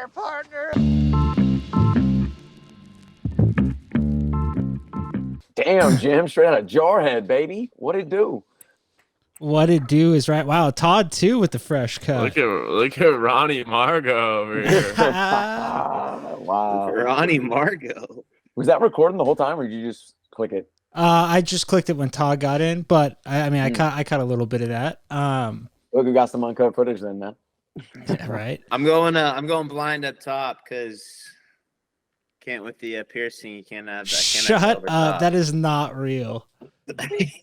there, partner. Damn, Jim, straight out of Jarhead, baby. What'd it do? What it do is right. Wow, Todd too with the fresh cut. Look at Ronnie Margo over here. Wow. Ronnie Margo. Was that recording the whole time, or did you just click it? I just clicked it when Todd got in, but I caught a little bit of that. Look, we got some uncut footage then, man. Right. I'm going blind up top because can't with the piercing. You can't have that. Shut up. That is not real.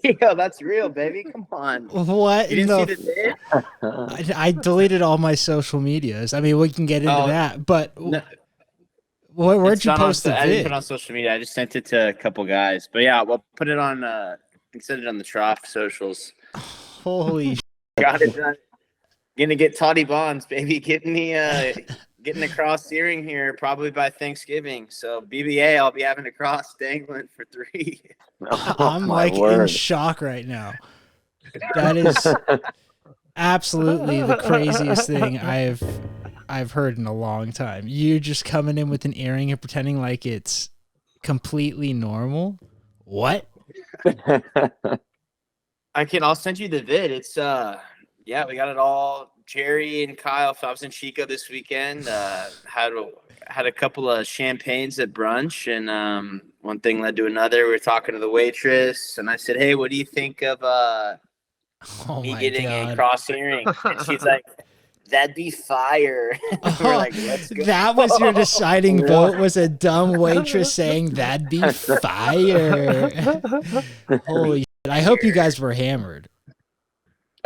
Yo, that's real, baby. Come on. What? You didn't see the vid? I deleted all my social medias. I mean, we can get into that, but No. where'd you post the I didn't vid? put it on social media. I just sent it to a couple guys. But yeah, we'll put it on. Send it on the Trough socials. Holy Got it done. Gonna get Toddy Bonds, baby. Getting the cross searing here probably by Thanksgiving. So BBA, I'll be having a cross dangling for 3. I'm like in shock right now. That is absolutely the craziest thing I've heard in a long time. You just coming in with an earring and pretending like it's completely normal. What? I'll send you the vid. It's yeah, we got it all. Jerry and Kyle. I was in Chico this weekend. Had a couple of champagnes at brunch, and one thing led to another. We were talking to the waitress, and I said, "Hey, what do you think of me getting a cross earring?" And she's like, "That'd be fire." We're like, "Let's go." That was your deciding vote, was a dumb waitress saying that'd be fire. Holy shit. I hope you guys were hammered.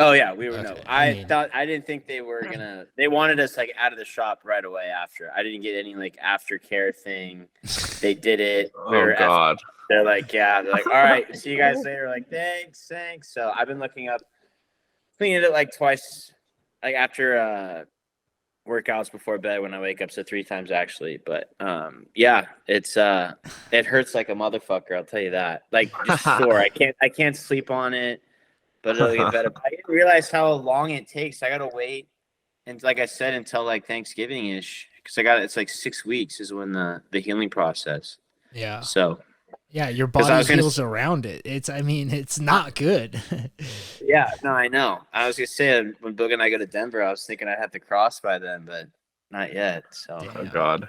Oh yeah, we were. Okay. I didn't think they were gonna. They wanted us like out of the shop right away after. I didn't get any like aftercare thing. They did it. Oh God. They're like, yeah. They're like, all right, see you guys later. Like, thanks. So I've been looking up, cleaning it like twice, like after workouts before bed when I wake up. So 3 times actually. But yeah, it hurts like a motherfucker. I'll tell you that. Like just sore. I can't sleep on it. But it'll get better. I didn't realize how long it takes. I gotta wait, and like I said, until like Thanksgiving-ish, because it's like 6 weeks is when the healing process. Yeah. So. Yeah, your body heals around it. It's not good. Yeah, no, I know. I was gonna say when Boog and I go to Denver, I was thinking I'd have to cross by then, but not yet. So. Oh God.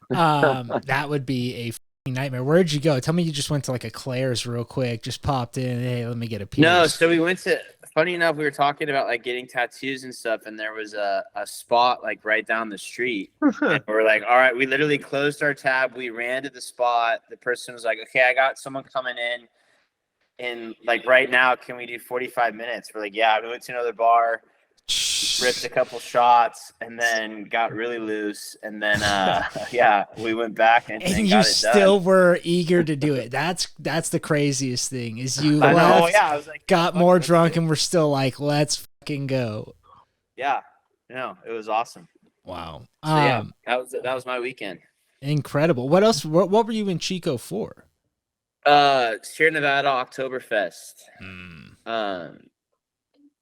That would be a nightmare. Where'd you go? Tell me you just went to like a Claire's real quick, just popped in. Hey, let me get a piece. No, so we went to. Funny enough, we were talking about like getting tattoos and stuff, and there was a spot like right down the street. And we're like, all right, we literally closed our tab. We ran to the spot. The person was like, okay, I got someone coming in, and like right now, can we do 45 minutes? We're like, yeah. We went to another bar, ripped a couple shots, and then got really loose, and then yeah, we went back and you got it still done. were eager to do it. That's the craziest thing is you I know. left, Yeah, I was like, got more drunk, and we're still like, let's fucking go. Yeah, no, it was awesome. Wow. So, yeah, that was my weekend. Incredible. What else? What were you in Chico for? Sierra Nevada Oktoberfest.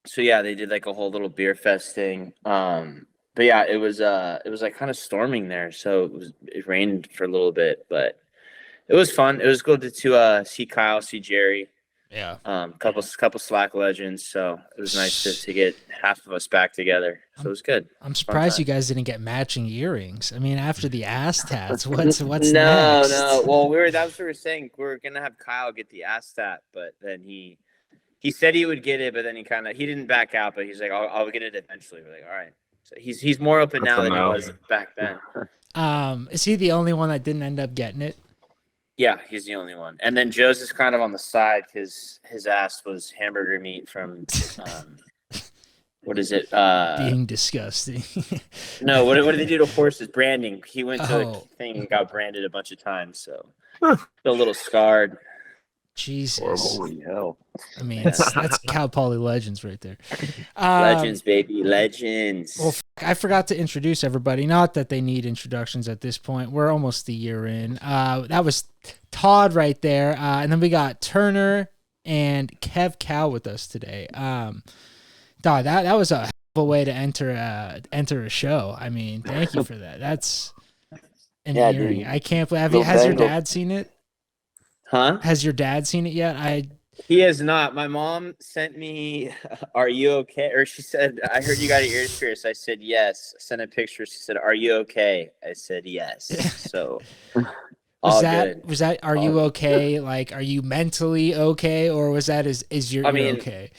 So yeah, they did like a whole little beer fest thing. But yeah, it was like kind of storming there, so it rained for a little bit, but it was fun. It was good to see Kyle, see Jerry. Yeah. Couple Slack legends. So it was nice to get half of us back together. So it was good. I'm surprised you guys didn't get matching earrings. I mean, after the ass tats, what's No. next? Well, that's what we were saying. We were gonna have Kyle get the ass tat, but then he said he would get it, but then he didn't back out. But he's like, I'll get it eventually. We're like, all right. So he's more open now than he was back then. Is he the only one that didn't end up getting it? Yeah, he's the only one. And then Joe's is kind of on the side because his ass was hamburger meat from what is it? Being disgusting. No, what did they do to horses? Branding. He went to the thing and got branded a bunch of times, so a little scarred. Jesus. Holy hell. I mean, that's Cal Poly Legends right there. Legends, baby. Legends. Well, I forgot to introduce everybody. Not that they need introductions at this point. We're almost a year in. That was Todd right there. And then we got Turner and Kev Cal with us today. Todd, that was a way to enter a show. I mean, thank you for that. That's endearing. Dude. I can't believe. Little Has your bangle. dad seen it? Huh? Has your dad seen it yet? He has not. My mom sent me, "Are you okay?" Or she said, "I heard you got your ears pierced." I said, "Yes." I sent a picture. She said, "Are you okay?" I said, "Yes." So, all good. Was that? Are you okay? Like, are you mentally okay, or was that is you're okay?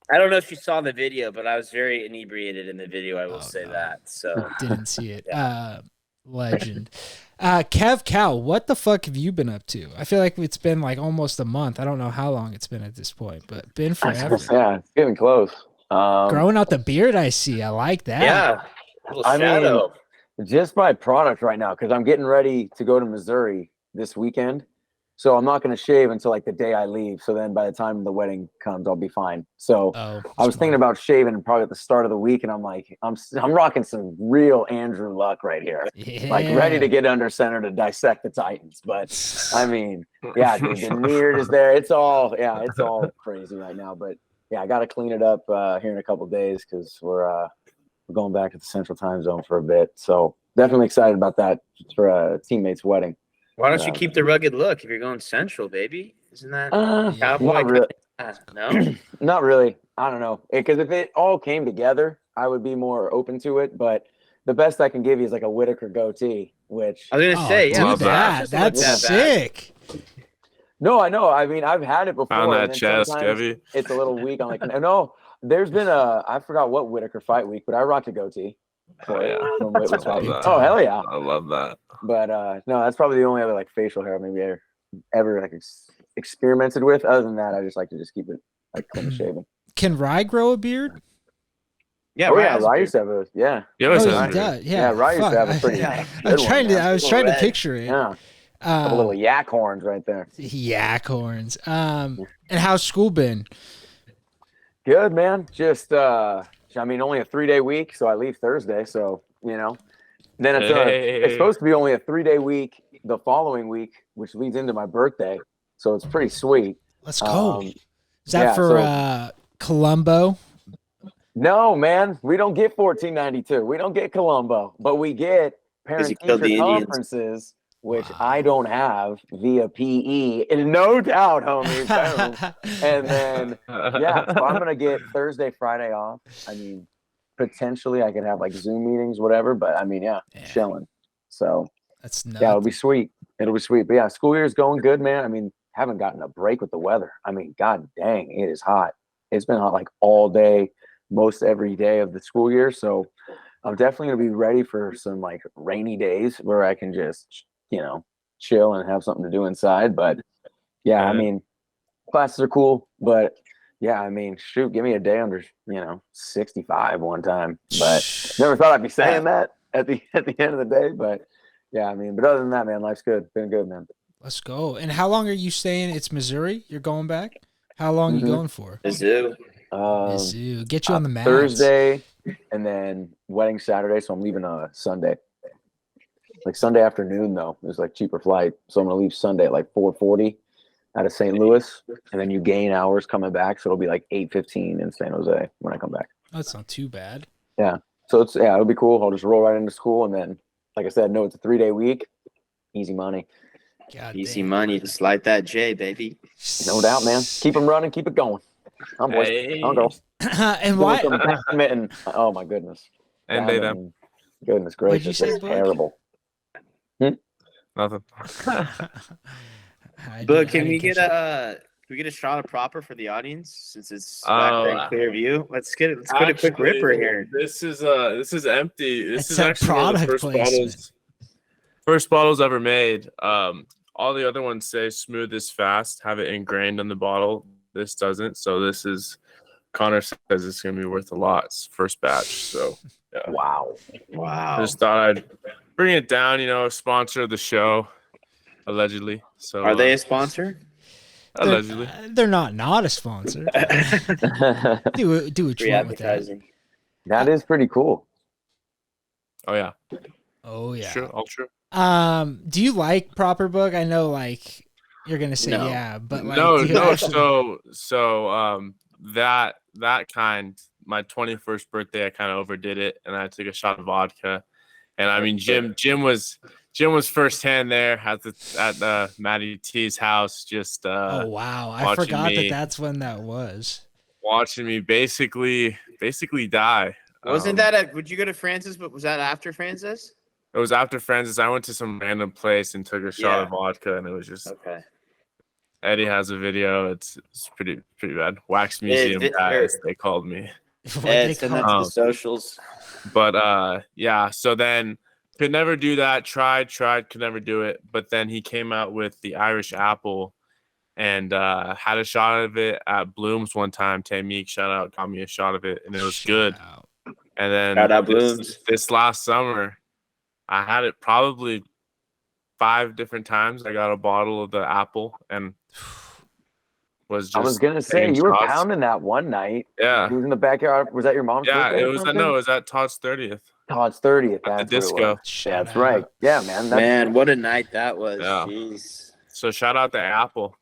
I don't know if you saw the video, but I was very inebriated in the video. I will say that. So didn't see it. Legend. Kev Cow, what the fuck have you been up to? I feel like it's been like almost a month. I don't know how long it's been at this point, but been forever. Yeah, it's getting close. Growing out the beard, I see. I like that. yeah, I mean, just my product right now, because I'm getting ready to go to Missouri this weekend. So I'm not going to shave until like the day I leave. So then by the time the wedding comes, I'll be fine. So I was thinking about shaving probably at the start of the week, and I'm like, I'm rocking some real Andrew Luck right here, like ready to get under center to dissect the Titans. But I mean, yeah, dude, the beard is there. It's all crazy right now. But yeah, I got to clean it up here in a couple of days because we're going back to the Central Time Zone for a bit. So definitely excited about that for a teammate's wedding. Why don't you keep the rugged look if you're going Central, baby? Isn't that cowboy? Not really. No, not really. I don't know, because if it all came together, I would be more open to it. But the best I can give you is like a Whitaker goatee, which I was gonna say, do that. That's sick. No, I know. I mean, I've had it before. On that chest, Kevy. It's a little weak. I'm like, no. There's been I forgot what Whitaker fight week, but I rocked a goatee. Oh yeah. Oh hell yeah. I love that. But no, that's probably the only other like facial hair maybe I ever like experimented with. Other than that, I just like to just keep it like clean shaven. Can Rye grow a beard? Yeah, Rye used to have a He does. Rye used to have a pretty. I was trying to picture it. Yeah. Couple little yak horns right there. Yak horns. And how's school been? Good, man. Just I mean, only a 3-day week, so I leave Thursday. So then it's supposed to be only a 3-day week the following week, which leads into my birthday. So it's pretty sweet. Let's go. Is that for Columbo? No, man. We don't get 1492. We don't get Columbo, but we get parent-teacher conferences, which I don't have via PE. And no doubt, homie. Boom. And then, so I'm going to get Thursday, Friday off. I mean, potentially I could have like Zoom meetings, whatever. But I mean, chilling. So that's nuts. Yeah, it'll be sweet. It'll be sweet. But yeah, school year's going good, man. I mean, haven't gotten a break with the weather. I mean, god dang, it is hot. It's been hot like all day, most every day of the school year. So I'm definitely going to be ready for some like rainy days where I can just, chill and have something to do inside. But yeah, I mean, classes are cool, but yeah, I mean, shoot, give me a day under, 65 one time. But never thought I'd be saying that at the end of the day. But yeah, I mean, but other than that, man, life's good. Been good, man. Let's go. And how long are you staying? It's Missouri. You're going back. How long are you going for? Mizzou. Mizzou. Get you on the mat. Thursday, and then wedding Saturday. So I'm leaving Sunday. Like Sunday afternoon, though. It was like cheaper flight. So I'm going to leave Sunday at like 4:40 out of St. Louis. And then you gain hours coming back. So it'll be like 8:15 in San Jose when I come back. That's not too bad. Yeah. So it'll be cool. I'll just roll right into school. And then, like I said, no, it's a 3-day week. Easy money. Easy money. Just like that J, baby. No doubt, man. Keep them running. Keep it going. I'm boys. I'm girls. And why? Oh, my goodness. And they them. Goodness gracious. It's terrible. Nothing. But can we get a shot of proper for the audience since it's back there in clear view? Let's get a quick ripper here. This is empty. This is a actually one of the product first bottles ever made. All the other ones say smooth is fast, have it ingrained on the bottle. This doesn't. So this is, Connor says it's gonna be worth a lot. It's first batch. So yeah. Wow. Just thought I'd bring it down, sponsor of the show, allegedly. So are they a sponsor? Allegedly. They're not a sponsor. do what you want with that. That is pretty cool. Oh yeah. Sure, all true. Do you like proper Boog? I know like you're gonna say yeah, but like no. So that kind my 21st birthday, I kind of overdid it, and I took a shot of vodka. And I mean, Jim was firsthand there at Matty T's house. Just oh wow, I forgot that's when that was. Watching me basically die. Wasn't that would you go to Francis? But was that after Francis? It was after Francis. I went to some random place and took a shot of vodka, and it was just okay. Eddie has a video. It's pretty bad. Wax Museum guys, they called me. Send that to the socials. But yeah, so then could never do that. Tried, could never do it. But then he came out with the Irish apple and had a shot of it at Bloom's one time. Meeker, shout out, got me a shot of it, and it was good. And then shout out Bloom's. This last summer, I had it probably 5 different times. I got a bottle of the apple and was just. I was gonna say you were pounding that one night. Yeah, he was in the backyard. Was that your mom's? Yeah, it was. It was at Todd's 30th. Todd's 30th. At the disco. That's right. Yeah, man. Man, what a night that was. Yeah. Jeez. So shout out the apple.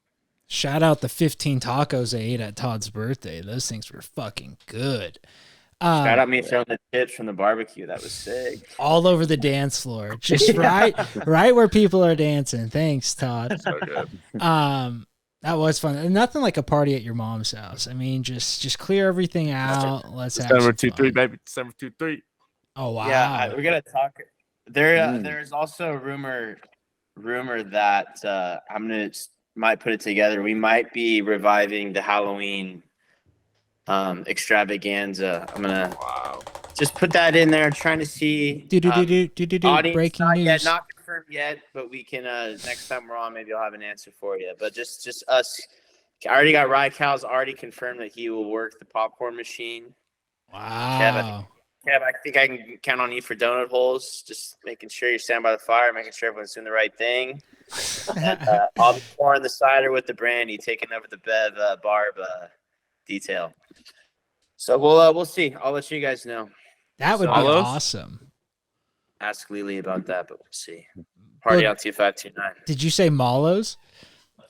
Shout out the 15 tacos I ate at Todd's birthday. Those things were fucking good. Shout out me throwing the chips from the barbecue. That was sick. All over the dance floor. Just right where people are dancing. Thanks, Todd. So good. That was fun. And nothing like a party at your mom's house. I mean, just clear everything out. Let's have December 2-3, baby. December 2-3. Oh wow. Yeah, we're gonna talk. There's also a rumor that might put it together. We might be reviving the Halloween extravaganza. I'm gonna just put that in there, trying to see. Breaking news. Yet, not confirmed yet, but we can next time we're on, maybe I'll have an answer for you. But just us. I already got Cal's already confirmed that he will work the popcorn machine. Wow. Kev, I think I can count on you for donut holes. Just making sure you stand by the fire, making sure everyone's doing the right thing. And, I'll be pouring the cider with the brandy, taking over the Bev Barb detail. So we'll see. I'll let you guys know. That would be awesome. Ask Lily about that, but we'll see. Party out 2529. Did you say Malos?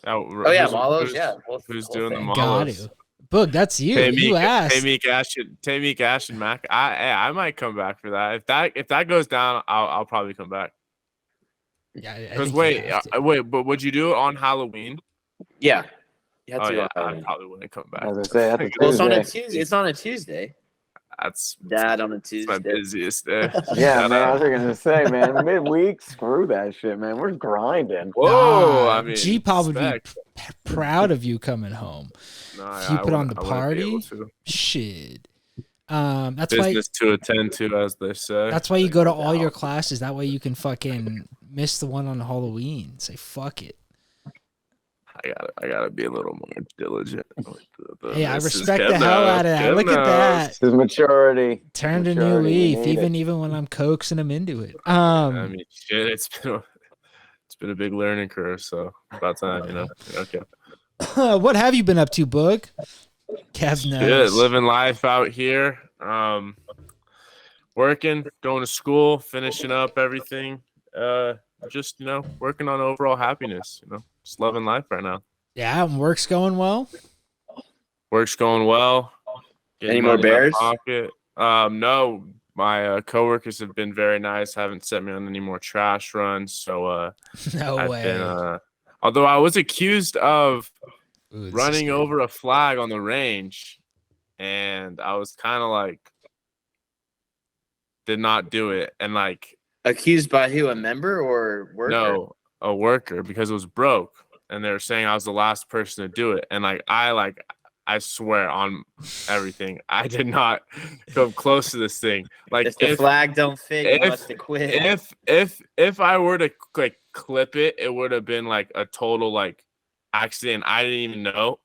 Oh yeah, Malos. Yeah. Who's doing the Got Malos? to. Boog, that's you. You asked. Meeker, Ash, and Mac. I might come back for that. If that goes down, I'll probably come back. Yeah. Because but would you do it on Halloween? Yeah. I probably wouldn't come back. I was gonna say it's on a Tuesday. It's on a Tuesday. That's Dad on a Tuesday. my busiest day. Yeah, man. I was gonna say, man, midweek, screw that shit, man. We're grinding. Whoa, I mean, G-Pop would be proud of you coming home. If you put on the party, shit. That's business to attend to, as they say. That's why you go to all your classes. That way you can fucking miss the one on Halloween. Say fuck it. I gotta be a little more diligent. Hey, I respect the hell out of that. Look at that. His maturity. Turned a new leaf, even when I'm coaxing him into it. I mean, shit, it's been a big learning curve, so about time, you know. Okay. What have you been up to, Boog? Kev knows. Shit, living life out here. Working, going to school, finishing up everything. Just, working on overall happiness, just loving life right now. Yeah, and work's going well? Work's going well. Any more bears? No, my coworkers have been very nice. Haven't set me on any more trash runs. So no way. Although I was accused of running over a flag on the range, and I was kind of like, did not do it. And like, accused by who? A member or worker? No, a worker, because it was broke, and they were saying I was the last person to do it. And I swear on everything, I did not come close to this thing. Like, if the flag don't fit, you must have quit. If I were to clip it, it would have been like a total accident. I didn't even know.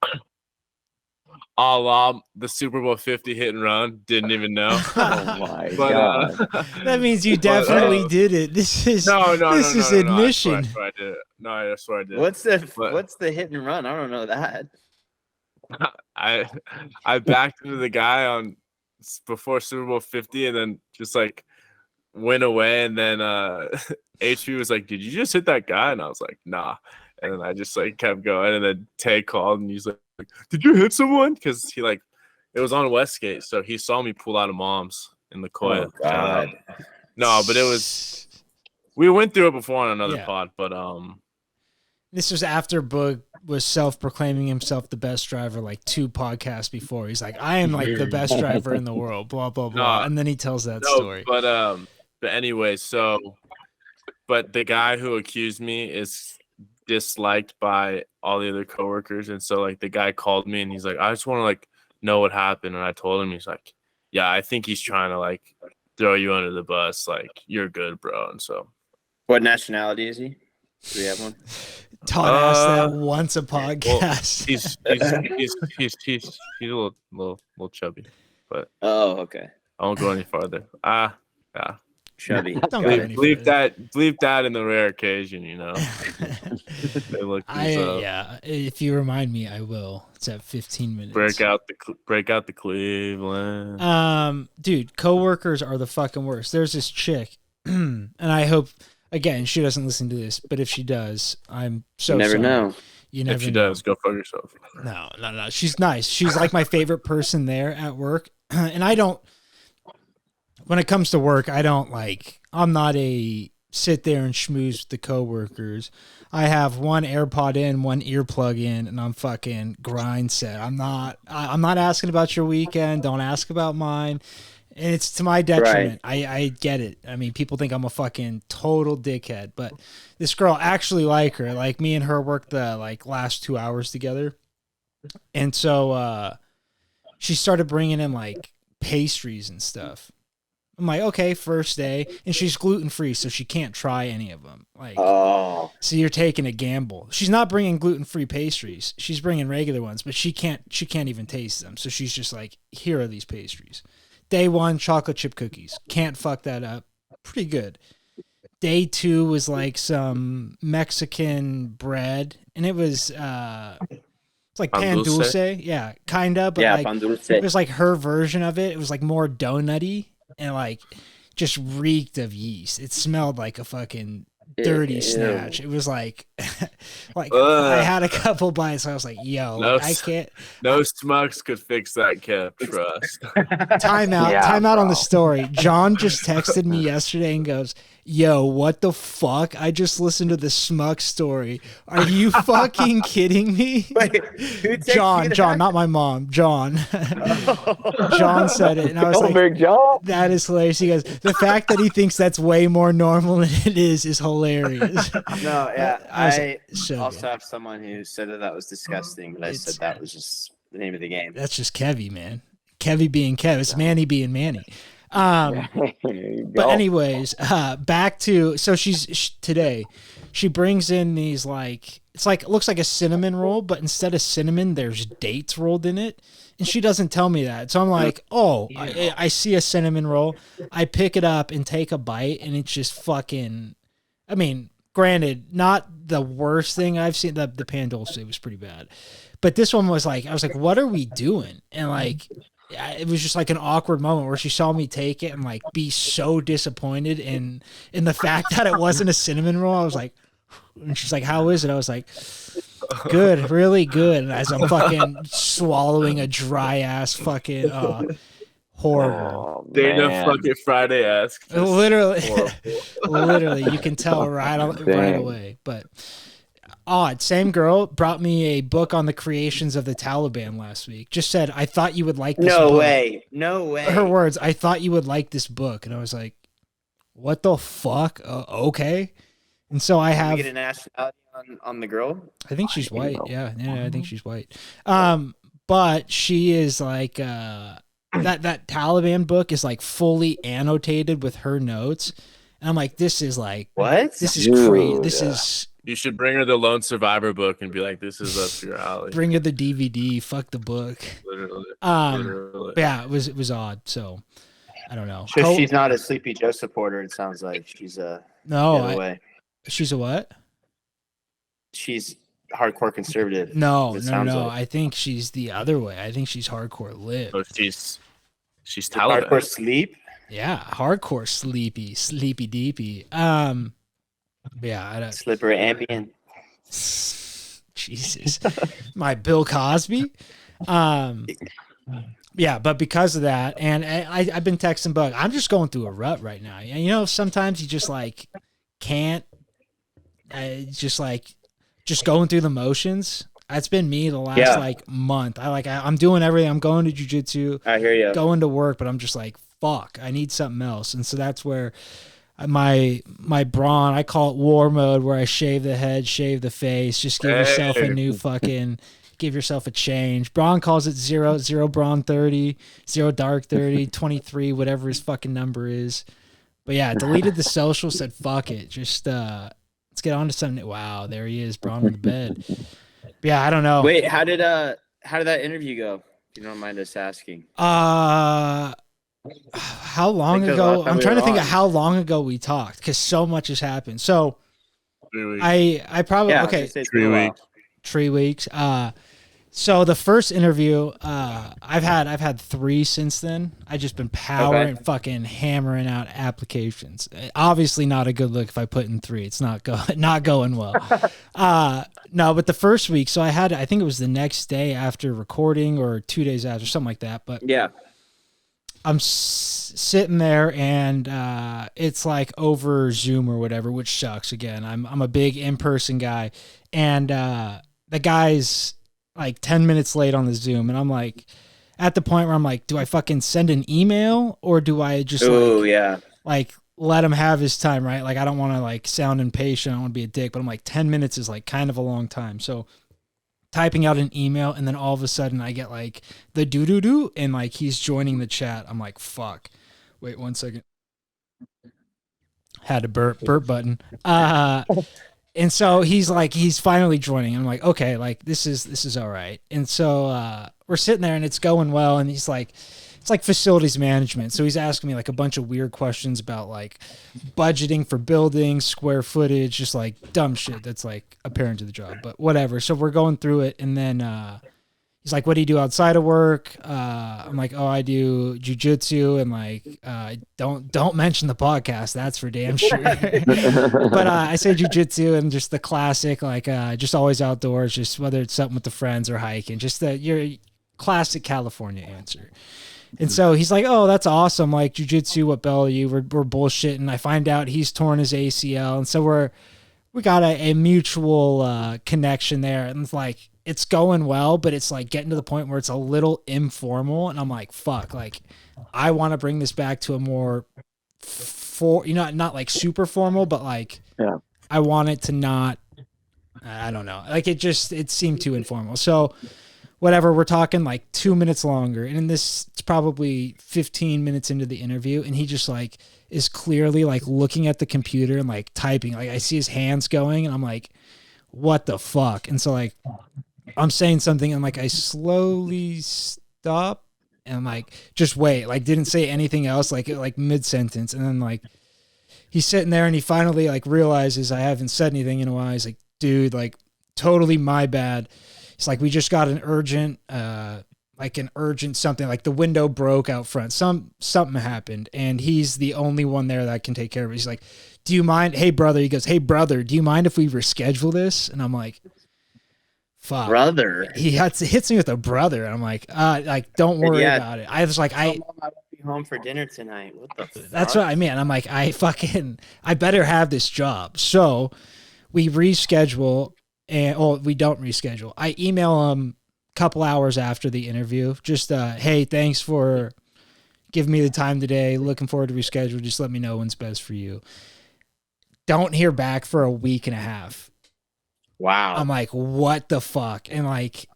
The Super Bowl 50 hit and run. Didn't even know. Oh my god! That means you definitely did it. This is admission. No, I swear I did. What's the hit and run? I don't know that. I backed into the guy on before Super Bowl 50, and then just went away. And then HP was like, "Did you just hit that guy?" And I was like, "Nah." And then I just kept going. And then Tay called, and he's like, "Did you hit someone?" Because he it It was on Westgate, so he saw me pull out of mom's in the Koya. Oh God. No, but it was. We went through it before on another Yeah. pod, but This was after Boog was self-proclaiming himself the best driver like 2 podcasts before. He's like, I am like the best driver in the world, blah, blah, blah. And then he tells that story. But anyway, but the guy who accused me is disliked by all the other coworkers. And so like the guy called me and he's like, I just want to like know what happened. And I told him, he's like, yeah, I think he's trying to like throw you under the bus. Like, you're good, bro. And so. What nationality is he? Do we have one? Todd asked that once a podcast. Well, he's a little chubby, but Oh, okay. I won't go any farther. Yeah. Chubby. Don't go any Bleep further. that in the rare occasion, you know. They look these up. Yeah, if you remind me, I will. It's at 15 minutes. Break out the Cleveland. Dude, coworkers are the fucking worst. There's this chick, and I hope again she doesn't listen to this, but if she does, I'm so You never sorry. know. You never If she know. does, go fuck yourself. No. She's nice. She's like my favorite person there at work. And I don't, when it comes to work, I'm not a sit there and schmooze with the coworkers. I have one AirPod in, one earplug in, and I'm fucking grind set. I'm not asking about your weekend. Don't ask about mine. And it's to my detriment. Right. I get it. I mean, people think I'm a fucking total dickhead, but this girl actually like her. Like me and her worked the like last 2 hours together. And so she started bringing in like pastries and stuff. I'm like, okay, first day. And she's gluten-free, so she can't try any of them. Like, Oh. so you're taking a gamble. She's not bringing gluten-free pastries. She's bringing regular ones, but she can't even taste them. So she's just like, here are these pastries. Day 1, chocolate chip cookies. Can't fuck that up. Pretty good. Day 2 was like some Mexican bread, and it was it's like pan dulce. Yeah, kinda, but Yeah, like pan dulce. it was like her version of it. It was like more donutty and like just reeked of yeast. It smelled like a fucking dirty Ew. snatch. It was like I had a couple bites. I was like, yo, No, I can't. No smucks could fix that, Kev. Trust. Time out on the story. John just texted me yesterday and goes, yo, what the fuck? I just listened to the Smuck story. Are you fucking kidding me? Wait, who texted you John, that? not my mom. John. John said it. And I was like, big John. that is hilarious. He goes, the fact that he thinks that's way more normal than it is hilarious. No, yeah. I was I so also good. have someone who said that was disgusting, but I It's- said that was just the name of the game. That's just Kevy, man. Kevy being Kev. It's Manny being Manny. There you But go. anyways, back to so today she brings in these like it looks like a cinnamon roll, but instead of cinnamon, there's dates rolled in it, and she doesn't tell me that. So I'm like, oh, I see a cinnamon roll. I pick it up and take a bite, and it's just fucking. I mean, granted, not the worst thing I've seen. The pan dulce was pretty bad, but this one was like, I was like, what are we doing? And like. It was just like an awkward moment where she saw me take it and like be so disappointed in the fact that it wasn't a cinnamon roll. I was like, and she's like, how is it? I was like, good, really good. And as I'm fucking swallowing a dry ass fucking horrible. Oh, Dana man. fucking Friday asked. Literally, literally, you can tell right Dang. away. But odd, same girl brought me a book on the creations of the Taliban last week. Just said, I thought you would like this No book. way. No way. Her words, I thought you would like this book. And I was like, what the fuck? Okay. And so I Can have, we get a nationality on the girl? I think she's white. Yeah, I think she's white. But she is like, that Taliban book is like fully annotated with her notes. And I'm like, this is like, What? this is Dude. crazy. This is, You should bring her the Lone Survivor book and be like, "This is up your alley." bring her the DVD. Fuck the book. Literally. But yeah, it was odd. So I don't know. So she's not a Sleepy Joe supporter. It sounds like she's a the other way. She's a what? She's hardcore conservative. No. It sounds like. I think she's the other way. I think she's hardcore lib. So she's Taliban. Hardcore sleep. Yeah, hardcore sleepy deepy. Yeah, I don't. Slipper ambient. Jesus, my Bill Cosby. Yeah, but because of that, and I've been texting Boog. I'm just going through a rut right now. And you know, sometimes you just like can't, just going through the motions. That's been me the last like month. I'm doing everything. I'm going to jujitsu. I hear you. Going to work, but I'm just like, fuck, I need something else. And so that's where my brawn, I call it war mode, where I shave the head, shave the face, just give yourself a new fucking. Give yourself a change. Braun calls it 0 Braun 30, 0 Dark 30, 23, whatever his fucking number is. But yeah, deleted the social, said fuck it. Just let's get on to something. Wow, there he is, Braun on the bed. But yeah, I don't know. Wait, how did that interview go? If you don't mind us asking. How long ago? I'm trying to think of how long ago we talked, because so much has happened. So 3 weeks. I probably okay. 3 weeks. 3 weeks. So the first interview, I've had 3 since then. I just been fucking hammering out applications. Obviously not a good look if I put in 3. It's not going well. No, but the first week, so I think it was the next day after recording or 2 days after, something like that. But yeah, I'm sitting there and it's like over Zoom or whatever, which sucks. Again, I'm a big in-person guy, and the guy's like 10 minutes late on the Zoom, and I'm like at the point where I'm like, do I fucking send an email or do I just like let him have his time, right? Like I don't want to like sound impatient, I don't want to be a dick, but I'm like 10 minutes is like kind of a long time. So typing out an email, and then all of a sudden I get like the doo and like he's joining the chat. I'm like, fuck. Wait 1 second. Had to burp button. And so he's finally joining. I'm like, okay, like this is all right. And so we're sitting there and it's going well. And he's like, it's like facilities management. So he's asking me like a bunch of weird questions about like budgeting for buildings, square footage, just like dumb shit that's like apparent to the job, but whatever. So we're going through it, and then he's like, what do you do outside of work? I'm like, oh, I do jujitsu, and like, don't mention the podcast. That's for damn sure. But I say jujitsu and just the classic, like, just always outdoors, just whether it's something with the friends or hiking, just your classic California answer. And so he's like, oh, that's awesome. Like jujitsu, what belt are you? We're bullshitting. I find out he's torn his ACL. And so we got a mutual connection there. And it's like, it's going well, but it's like getting to the point where it's a little informal. And I'm like, fuck, like I want to bring this back to a more not like super formal, but like, I want it to not, I don't know. Like it seemed too informal. So whatever, we're talking like 2 minutes longer. And in this, it's probably 15 minutes into the interview. And he just like is clearly like looking at the computer and like typing. Like I see his hands going, and I'm like, what the fuck? And so like, I'm saying something and like I slowly stop and like just wait, like didn't say anything else, like mid sentence. And then like he's sitting there and he finally like realizes I haven't said anything in a while. He's like, dude, like totally my bad. It's like we just got an urgent something, like the window broke out front. Something happened, and he's the only one there that can take care of it. He's like, do you mind? Hey brother, he goes, hey brother, do you mind if we reschedule this? And I'm like, fuck. Brother. He hits me with a brother. And I'm like don't worry about it. I was like, I won't be home for dinner tonight. What the fuck? That's what I mean. I'm like, I better have this job. So we reschedule. And we don't reschedule. I email him a couple hours after the interview. Just hey, thanks for giving me the time today. Looking forward to reschedule. Just let me know when's best for you. Don't hear back for a week and a half. Wow. I'm like, what the fuck? And like,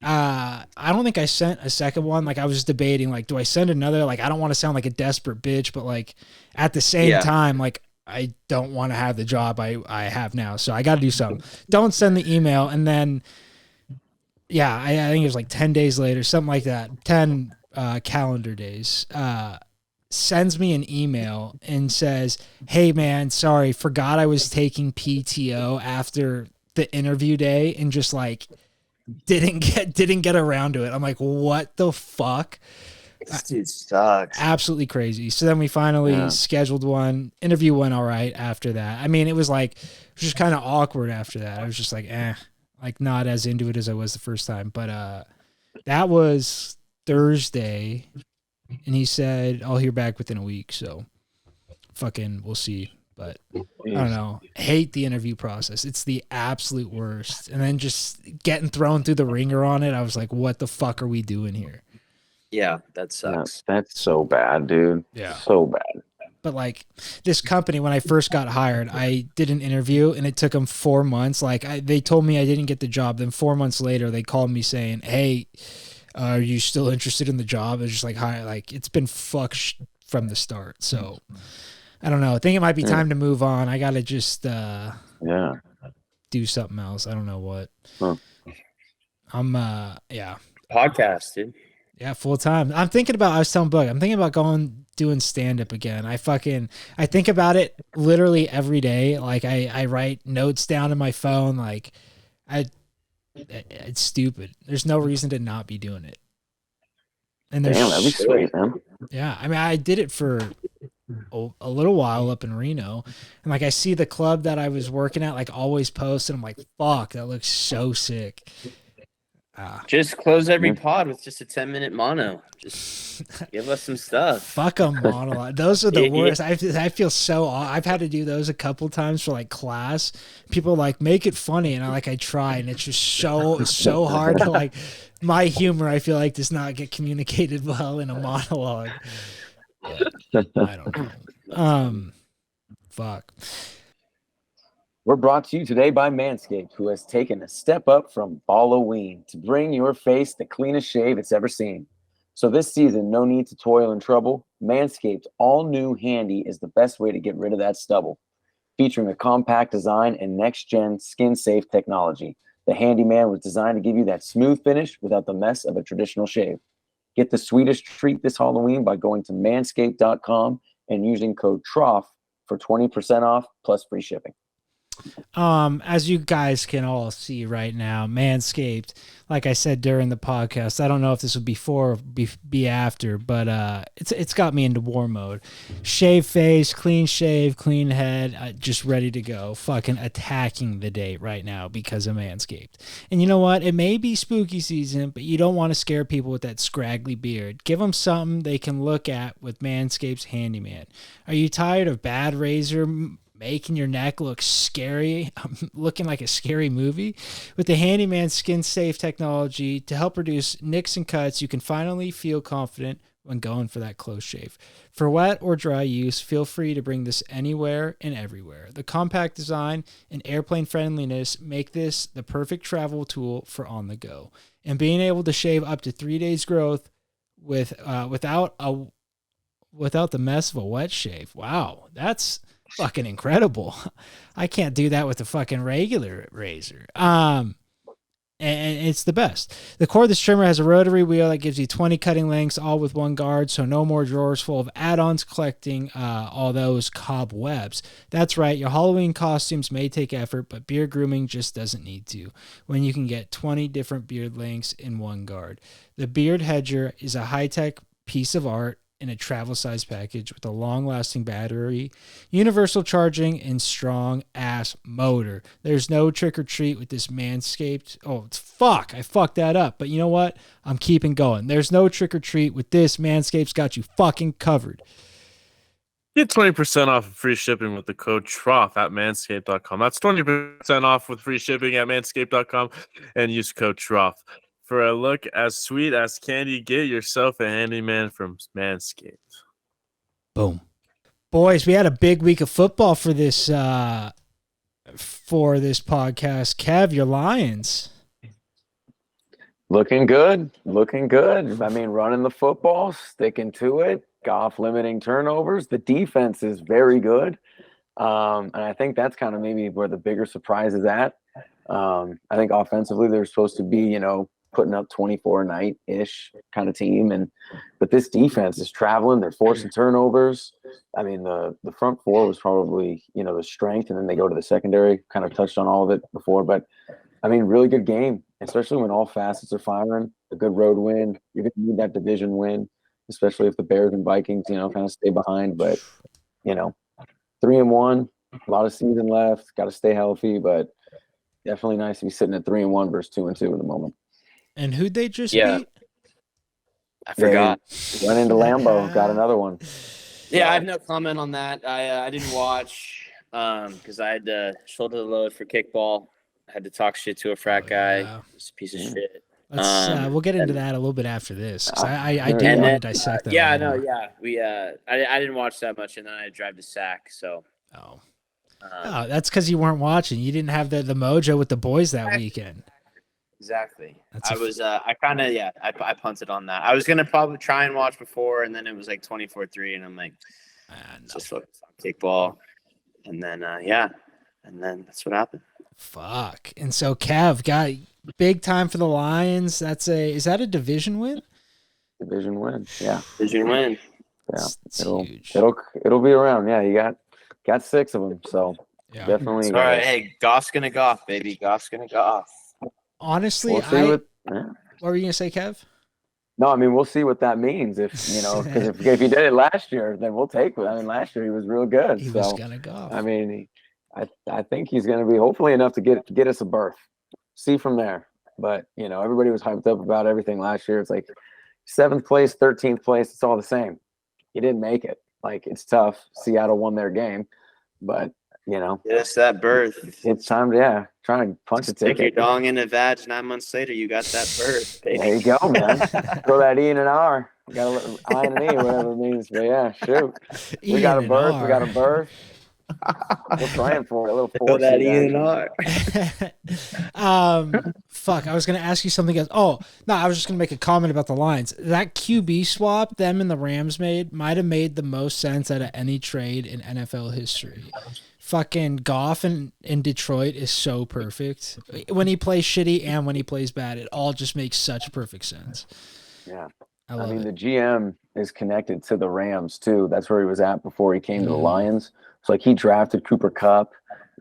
I don't think I sent a second one. Like I was debating, like, do I send another? Like, I don't want to sound like a desperate bitch, but like at the same time, like, I don't want to have the job I have now. So I got to do something. Don't send the email. And then, I think it was like 10 days later, something like that, 10 calendar days, sends me an email and says, hey man, sorry, forgot I was taking PTO after the interview day and just like didn't get around to it. I'm like, what the fuck? This dude sucks. Absolutely crazy. So then we finally scheduled one. Interview went all right after that. I mean, it was just kind of awkward after that. I was just like, like not as into it as I was the first time. But that was Thursday, and he said I'll hear back within a week. So fucking we'll see. But I don't know. I hate the interview process. It's the absolute worst. And then just getting thrown through the ringer on it, I was like, what the fuck are we doing here? Yeah, that sucks. That's so bad, dude. Yeah. So bad. But like this company, when I first got hired, I did an interview and it took them 4 months. Like they told me I didn't get the job. Then 4 months later, they called me saying, hey, are you still interested in the job? It's just like, hi, like it's been fucked from the start. So I don't know. I think it might be time to move on. I got to just do something else. I don't know what. Huh. I'm Podcast, dude. Yeah, full time. I was telling Boog, I'm thinking about doing stand up again. I think about it literally every day. Like I write notes down in my phone. Like it's stupid. There's no reason to not be doing it. And damn, that'd be sweet, man. Yeah, I mean, I did it for a little while up in Reno, and like I see the club that I was working at like always post, and I'm like, fuck, that looks so sick. Just close every pod with just a 10-minute mono. Just give us some stuff. Fuck a monologue. Those are the worst. I feel so. I've had to do those a couple times for like class. People like make it funny, and I try, and it's just so hard to like. My humor, I feel like, does not get communicated well in a monologue. But I don't know. Fuck. We're brought to you today by Manscaped, who has taken a step up from Halloween to bring your face the cleanest shave it's ever seen. So this season, no need to toil and trouble. Manscaped's all-new Handy is the best way to get rid of that stubble. Featuring a compact design and next-gen skin-safe technology, the Handyman was designed to give you that smooth finish without the mess of a traditional shave. Get the sweetest treat this Halloween by going to manscaped.com and using code TROUGH for 20% off plus free shipping. As you guys can all see right now, Manscaped, like I said during the podcast, I don't know if this would be before or be after, but it's got me into war mode. Shave face, clean shave, clean head, just ready to go. Fucking attacking the day right now because of Manscaped. And you know what? It may be spooky season, but you don't want to scare people with that scraggly beard. Give them something they can look at with Manscaped's Handyman. Are you tired of bad razor making your neck look scary, looking like a scary movie? With the Handyman skin safe technology to help reduce nicks and cuts, you can finally feel confident when going for that close shave. For wet or dry use, feel free to bring this anywhere and everywhere. The compact design and airplane friendliness make this the perfect travel tool for on the go. And being able to shave up to 3 days growth without the mess of a wet shave. Wow, that's fucking incredible. I can't do that with a fucking regular razor. And it's the best. The cordless trimmer has a rotary wheel that gives you 20 cutting lengths, all with one guard, so no more drawers full of add-ons collecting all those cobwebs. That's right, your Halloween costumes may take effort, but beard grooming just doesn't need to, when you can get 20 different beard lengths in one guard. The Beard Hedger is a high-tech piece of art in a travel size package with a long-lasting battery, universal charging, and strong-ass motor. There's no trick-or-treat with this Manscaped. Oh, fuck. I fucked that up. But you know what? I'm keeping going. There's no trick-or-treat with this. Manscaped's got you fucking covered. Get 20% off of free shipping with the code TROUGH at manscaped.com. That's 20% off with free shipping at manscaped.com and use code TROUGH. For a look as sweet as candy, get yourself a Handyman from Manscaped. Boom. Boys, we had a big week of football for this podcast. Kev, your Lions. Looking good. I mean, running the football, sticking to it. Goff limiting turnovers. The defense is very good. And I think that's kind of maybe where the bigger surprise is at. I think offensively they're supposed to be, putting up 24 a night-ish kind of team. But this defense is traveling. They're forcing turnovers. I mean, the front four was probably, the strength, and then they go to the secondary. Kind of touched on all of it before. But, I mean, really good game, especially when all facets are firing. A good road win. You're going to need that division win, especially if the Bears and Vikings, kind of stay behind. But, 3-1, a lot of season left. Got to stay healthy, but definitely nice to be sitting at 3-1 versus 2-2 at the moment. And who'd they just beat? I forgot. Went into Lambeau, got another one. Yeah, I have no comment on that. I didn't watch because I had to shoulder the load for kickball. I had to talk shit to a frat guy. Yeah. He's a piece of shit. Let's we'll get into that a little bit after this. 'Cause I do want to dissect that. Yeah, no, yeah. We I didn't watch that much, and then I had to drive to Sac. So. Oh, that's because you weren't watching. You didn't have the mojo with the boys that weekend. Exactly. I punted on that. I was gonna probably try and watch before, and then it was like 24-3, and I'm like, just focus on kickball, and then and then that's what happened. Fuck. And so Kev got big time for the Lions. Is that a division win? Division win. Yeah. Division win. Yeah. It's It'll huge. it'll be around. Yeah, you got 6 of them. So definitely. All right, hey, Goff's gonna Goff, baby. Goff's gonna Goff. Honestly, we'll see what were you gonna say, Kev? No, I mean we'll see what that means. If because if he did it last year, then we'll take it. I mean, last year he was real good. He was gonna go. I mean, I think he's gonna be hopefully enough to get us a berth. See from there. But everybody was hyped up about everything last year. It's like 7th place, 13th place. It's all the same. He didn't make it. Like it's tough. Seattle won their game, but. Get us that berth. It's time to trying to punch a ticket. Stick your dong in a vag. 9 months later, you got that berth. Baby. There you go, man. Throw that E in an R. We got a I and an E, whatever it means. But yeah, shoot. We got a berth. We got a berth. We're praying for it. A little Throw that E in an R. Fuck. I was gonna ask you something else. Oh no, I was just gonna make a comment about the Lions. That QB swap them and the Rams might have made the most sense out of any trade in NFL history. Fucking Goff in Detroit is so perfect. When he plays shitty and when he plays bad, it all just makes such perfect sense. Yeah. I mean, the GM is connected to the Rams too. That's where he was at before he came to the Lions. So like he drafted Cooper Kupp,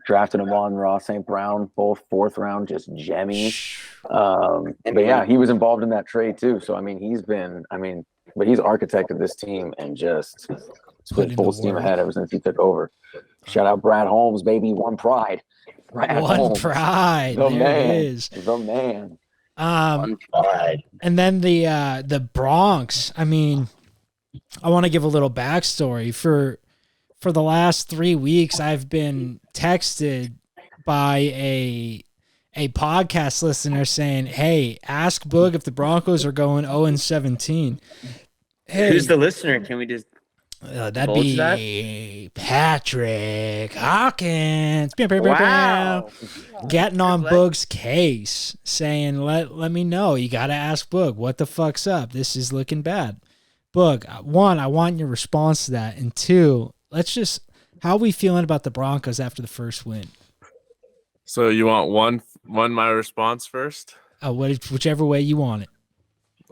drafted Amon-Ra St. Brown, both 4th round, just jemmies. But yeah, he was involved in that trade too. So but he's architected this team and just been full steam ahead ever since he took over. Shout out Brad Holmes, baby. One pride. Pride. The there man. It is. The man. One pride. And then the Bronx. I mean, I want to give a little backstory. For the last 3 weeks, I've been texted by a podcast listener saying, "Hey, ask Boog if the Broncos are going 0-17." Hey, who's the listener? Can we just that'd be Patrick Hawkins. Wow. Getting on Boog's case, saying, let me know. You got to ask Boog, what the fuck's up? This is looking bad. Boog, 1, I want your response to that. And 2, how are we feeling about the Broncos after the first win? So you want one my response first? Whichever way you want it.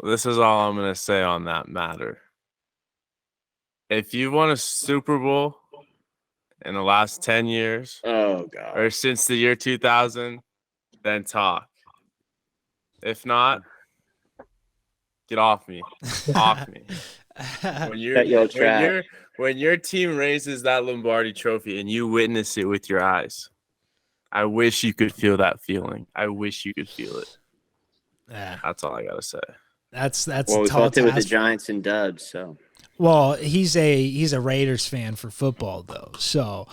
This is all I'm going to say on that matter. If you won a Super Bowl in the last 10 years, or since the year 2000, then talk. If not, get off me. Off me. When your team raises that Lombardi trophy and you witness it with your eyes, I wish you could feel that feeling. I wish you could feel it. Yeah. That's all I got to say. That's well, we felt it with the Giants and Dubs, so. Well, he's a Raiders fan for football though, so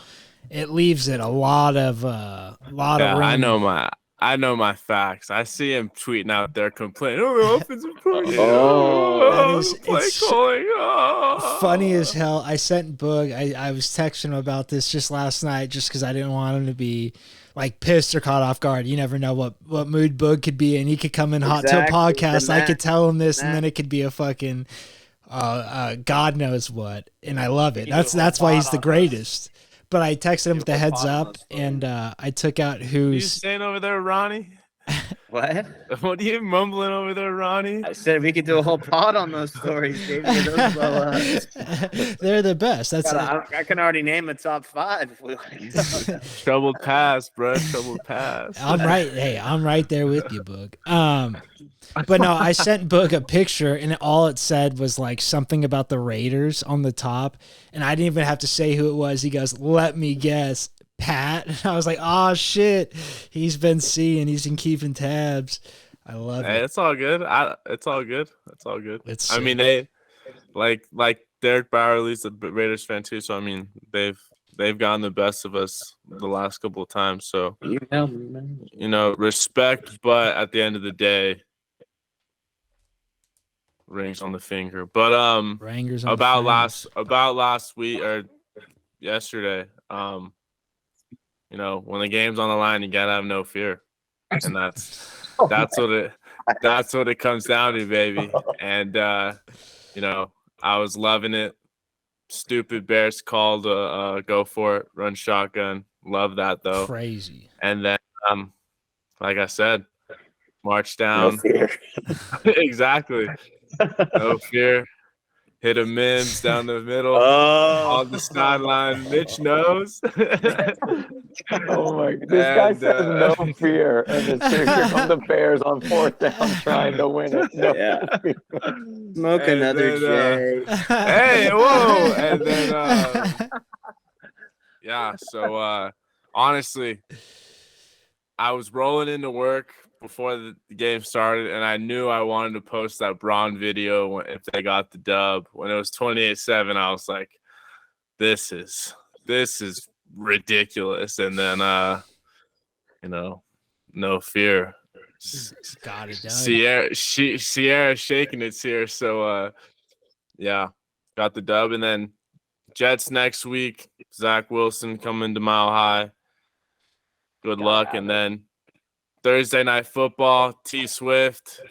it leaves it a lot of room. I know my facts. I see him tweeting out there complaining. Oh, the offensive play. Funny as hell. I sent Boog. I was texting him about this just last night, just because I didn't want him to be like pissed or caught off guard. You never know what mood Boog could be, and he could come in hot to a podcast. I could tell him this, and then it could be a fucking. God knows what, and I love it. That's why he's the greatest. But I texted him with the heads up, and I took out What are you who's. saying over there, Ronnie? What? What are you mumbling over there, Ronnie? I said we could do a whole pod on those stories, baby. Those They're the best. I can already name a top 5 if we like. Troubled past, bro. Troubled past. I'm right. Hey, I'm right there with you, Boog. But no, I sent Boog a picture, and all it said was like something about the Raiders on the top, and I didn't even have to say who it was. He goes, "Let me guess, Pat." And I was like, "Oh shit, he's been keeping tabs." I love Hey, it. it's all good. It's all good. It's all good. It's I mean, sick. they like Derek Bowerly's a Raiders fan too, so I mean, they've gotten the best of us the last couple of times. So respect, but at the end of the day, rings on the finger. But Rangers on about the last week or yesterday, when the game's on the line, you gotta have no fear, and that's what it comes down to, baby. And I was loving it. Stupid Bears called go for it, run shotgun. Love that though. Crazy. And then like I said, march No down. fear. Exactly. No fear. Hit a Mims down the middle on the sideline. Mitch knows. Oh my! This guy says no fear, and then here come the Bears on 4th down trying to win it. No fear. Smoke And another then, J. Hey, whoa! And then So honestly, I was rolling into work before the game started, and I knew I wanted to post that Braun video if they got the dub. When it was 28-7, I was like, this is ridiculous. And then no fear. Got it done. Sierra shaking it here. So got the dub. And then Jets next week. Zach Wilson coming to Mile High. Good luck. And then Thursday Night Football, T Swift.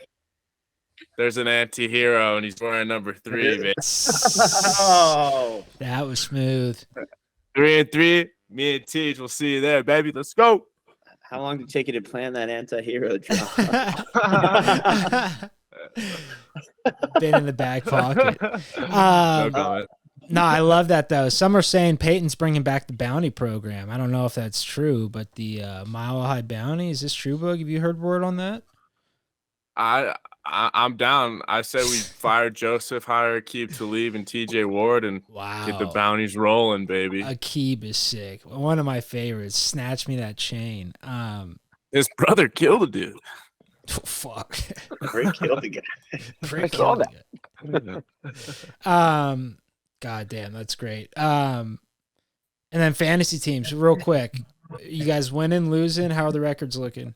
There's an anti-hero, and he's wearing number 3, baby. Oh, that was smooth. 3-3. Me and Teej will see you there, baby. Let's go. how long did it take you to plan that anti-hero drop? Been in the back pocket. No comment. No, I love that though. Some are saying Peyton's bringing back the bounty program. I don't know if that's true, but the Mile High Bounty, is this true, Boog? Have you heard word on that? I'm down. I say we fire Joseph, hire Akeem to leave, and TJ Ward, and get the bounties rolling, baby. Akeem is sick. One of my favorites. Snatch me that chain. His brother killed a dude. Oh, fuck. Rick killed the guy. Rick saw killed the guy. God damn, that's great. And then fantasy teams, real quick. You guys winning, losing? How are the records looking?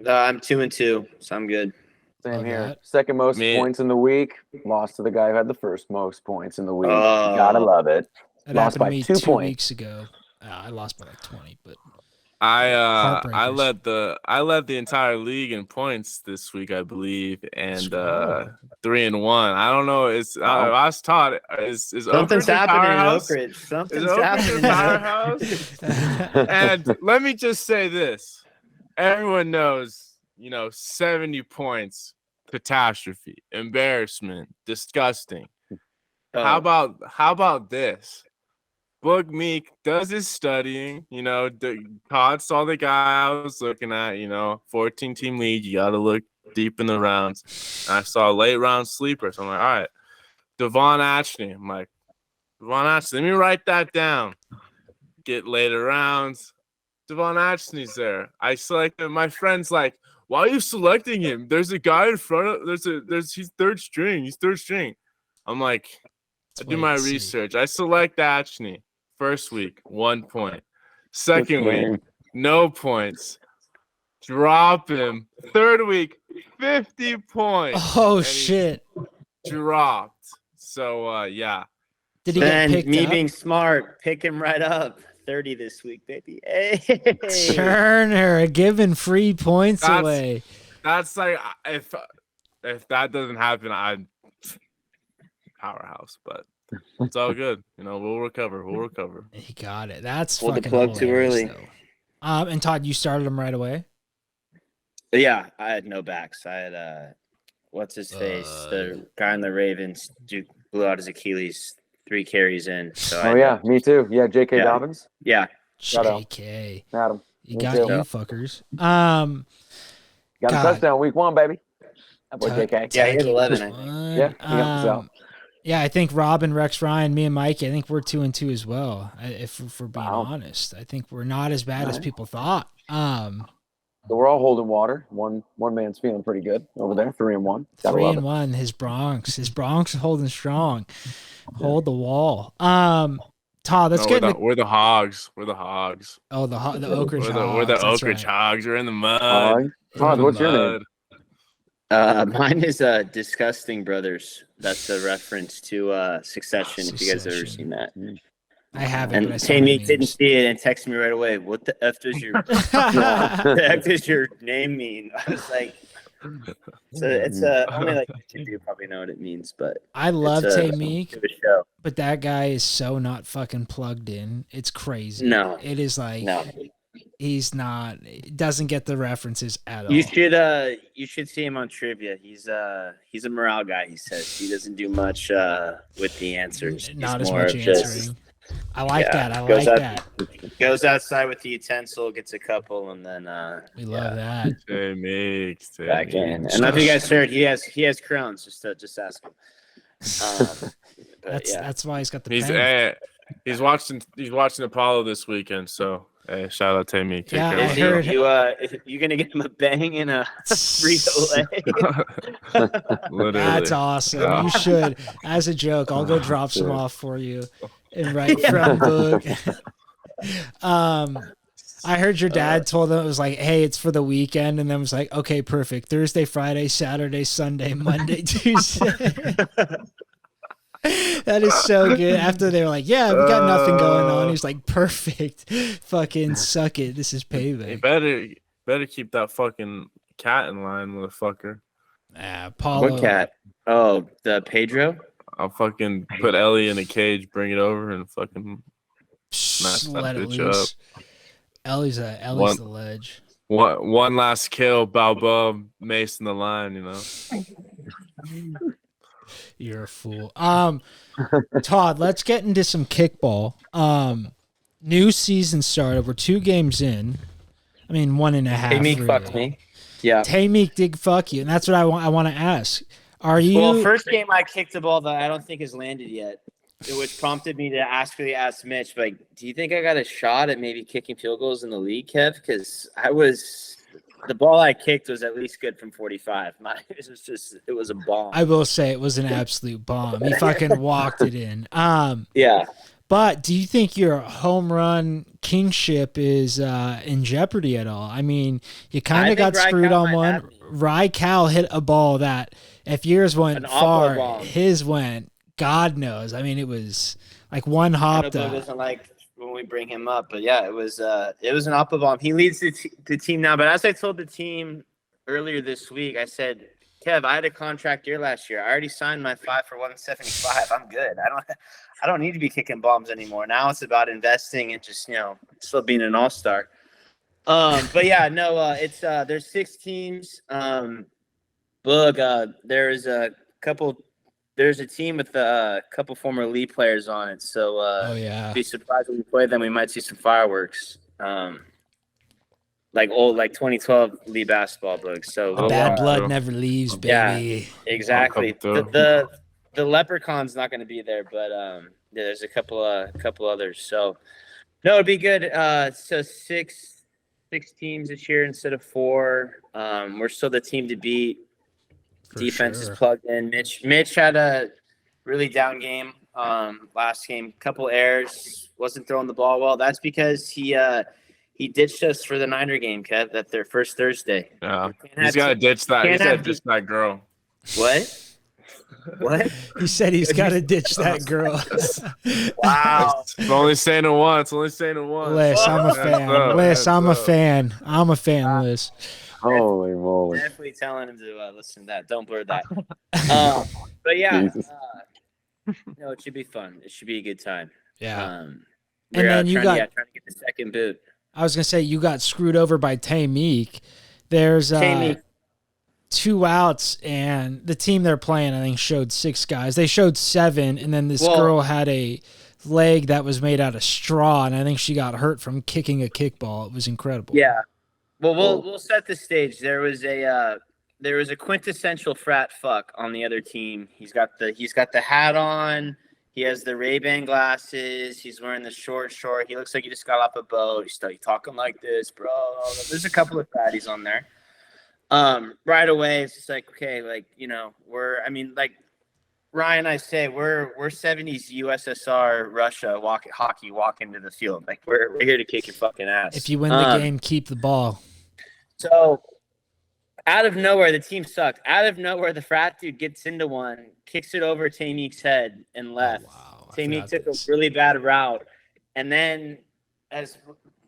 I'm 2-2, so I'm good. Same here. that. Second most Me- points in the week. Lost to the guy who had the first most points in the week. Gotta love it. That Lost happened by to me 2 2 points. weeks ago. I lost by like 20, but I Heartbreakers. led the entire league in points this week, I believe, and Scroll. 3-1. I don't know. It's I was taught is Something's Oak Ridge a happening in powerhouse? Oak Ridge. Is Something's Oak Ridge a happening. powerhouse? And let me just say this: everyone knows, 70 points, catastrophe, embarrassment, disgusting. How about this? Boog Meek does his studying. Todd saw the guy I was looking at. 14-team league. You got to look deep in the rounds. And I saw late round sleeper. So I'm like, all right, Devon Ashney. I'm like, Devon Ashney. Let me write that down. Get later rounds. Devon Ashney's there. I selected. My friend's like, why are you selecting him? There's a guy in front of. He's third string. He's third string. I'm like, I do my research. I select Ashney. First week, 1 point. Second week, no points. Drop him. Third week, 50 points. oh shit! Dropped. So yeah. Did he get Then picked me up? being smart, pick him right up. 30 this week, baby. Hey. Turner giving free points That's- away. That's like if that doesn't happen, I'm powerhouse, but it's all good. We'll recover. He got it. That's Pulled the fucking plug too hilarious, early. though. And Todd, you started him right away. Yeah, I had no backs. I had what's his face? The guy in the Ravens blew out his Achilles 3 carries in. So Oh yeah, me too. Yeah, J.K. Yeah. Dobbins. Yeah. Shout out. JK, Adam. you Me got too. you fuckers. Got God. a touchdown week 1, baby. That boy Tut- J.K. Yeah, he had Tucky 11, I was think. one. Yeah, he helped us out. Yeah, I think Rob and Rex Ryan, me and Mikey, I think we're 2-2 as well. If we're being Wow. honest, I think we're not as bad as Nice. people thought. So we're all holding water. One man's feeling pretty good over there. 3-1. Gotta love it. 3-1. His Bronx is holding strong. Hold the wall. Todd, let's get into. We're the hogs. We're the hogs. Oh, the Oak Ridge Hogs. We're the that's Oak Ridge right. hogs. We're in the mud. Todd, what's your name? Mine is Disgusting Brothers. That's a reference to Succession, if you guys have ever seen that. I haven't. And Tammy didn't see it and texted me right away. What the F does your name mean? I was like, it's only like you probably know what it means, but I love Tammy, show. but that guy is so not fucking plugged in. It's crazy. No, it is like he's not. Doesn't get the references at all. You should see him on trivia. He's a morale guy. He says he doesn't do much with the answers. Not as much answering. I like that. I like that. Goes outside with the utensil, gets a couple, and then we love that. Back in. And I don't know if you guys heard, he has Crohn's. Just ask him. That's why he's got the. He's watching Apollo this weekend. So hey, shout out to me. Yeah, I heard you gonna get him a bang and a Frito Lay. Literally. That's awesome. Yeah. You should. As a joke, I'll go drop some off for you. And right from Boog. I heard your dad told them it was like, hey, it's for the weekend, and then was like, okay, perfect. Thursday, Friday, Saturday, Sunday, Monday, Tuesday. That is so good. After they were like, yeah, we got nothing going on. He's like, perfect. Fucking suck it. This is payback. You better keep that fucking cat in line, motherfucker. Paulo. What cat? Oh, the Pedro? I'll fucking put Ellie in a cage, bring it over, and fucking smash that bitch up. Ellie's the ledge. One last kill, Balboa, Mace in the line, you know. You're a fool. Todd, let's get into some kickball. New season started. We're 2 games in. I mean, 1.5. Tamik fucked me. Yeah. Tamik did fuck you, and that's what I want to ask. Are you? Well, first game I kicked the ball that I don't think has landed yet, which prompted me to ask Mitch, like, do you think I got a shot at maybe kicking field goals in the league, Kev? Because the ball I kicked was at least good from 45. It was a bomb. I will say it was an absolute bomb. He fucking walked it in. Yeah. But do you think your home run kingship is in jeopardy at all? I mean, you kind of got screwed on one. Cal hit a ball that, if yours went far, his went, God knows. I mean, it was like one hop. Doesn't like when we bring him up, but yeah, it was an oppo bomb. He leads the team now. But as I told the team earlier this week, I said, Kev, I had a contract year last year. I already signed my 5 for 175. I'm good. I don't need to be kicking bombs anymore. Now it's about investing and just, still being an all-star. But yeah, no, it's there's 6 teams. Boog, there's a team with a couple former Lee players on it. So be surprised when we play them. We might see some fireworks. Like 2012 Lee basketball Boog. So bad blood never leaves, baby. Yeah, exactly. The Leprechaun's not going to be there, but there's a couple others. So no, it'd be good. So six teams this year instead of 4. We're still the team to beat. Defense is plugged in. Mitch had a really down game last game. Couple errors. Wasn't throwing the ball well. That's because he ditched us for the Niner game, Kev. That's their first Thursday. Yeah, he's got to ditch that. He's got to ditch that girl. What? What? He said he's got to ditch that girl. Wow. Only saying it once. Liz, I'm a fan. Liz, I'm a fan. I'm a fan, Liz. Holy moly. Definitely telling him to listen to that. Don't blur that. But yeah, no, it should be fun. It should be a good time. Yeah. And then you got trying to get the second boot. I was gonna say you got screwed over by Tamik. There's 2 outs, and the team they're playing, I think, showed 6 guys. They showed 7, and then this girl had a leg that was made out of straw, and I think she got hurt from kicking a kickball. It was incredible. Yeah. Well, we'll set the stage. There was a quintessential frat fuck on the other team. He's got the hat on. He has the Ray-Ban glasses. He's wearing the short. He looks like he just got off a boat. He's talking like this, bro. There's a couple of fatties on there. Right away, it's just like, okay, like, you know, like Ryan and I say, we're 70s USSR Russia hockey walk into the field. Like we're here to kick your fucking ass. If you win the game, keep the ball. So out of nowhere, the team sucked. Out of nowhere, the frat dude gets into one, kicks it over Tameek's head and left. Oh, wow. Tameek took a really bad route. And then, as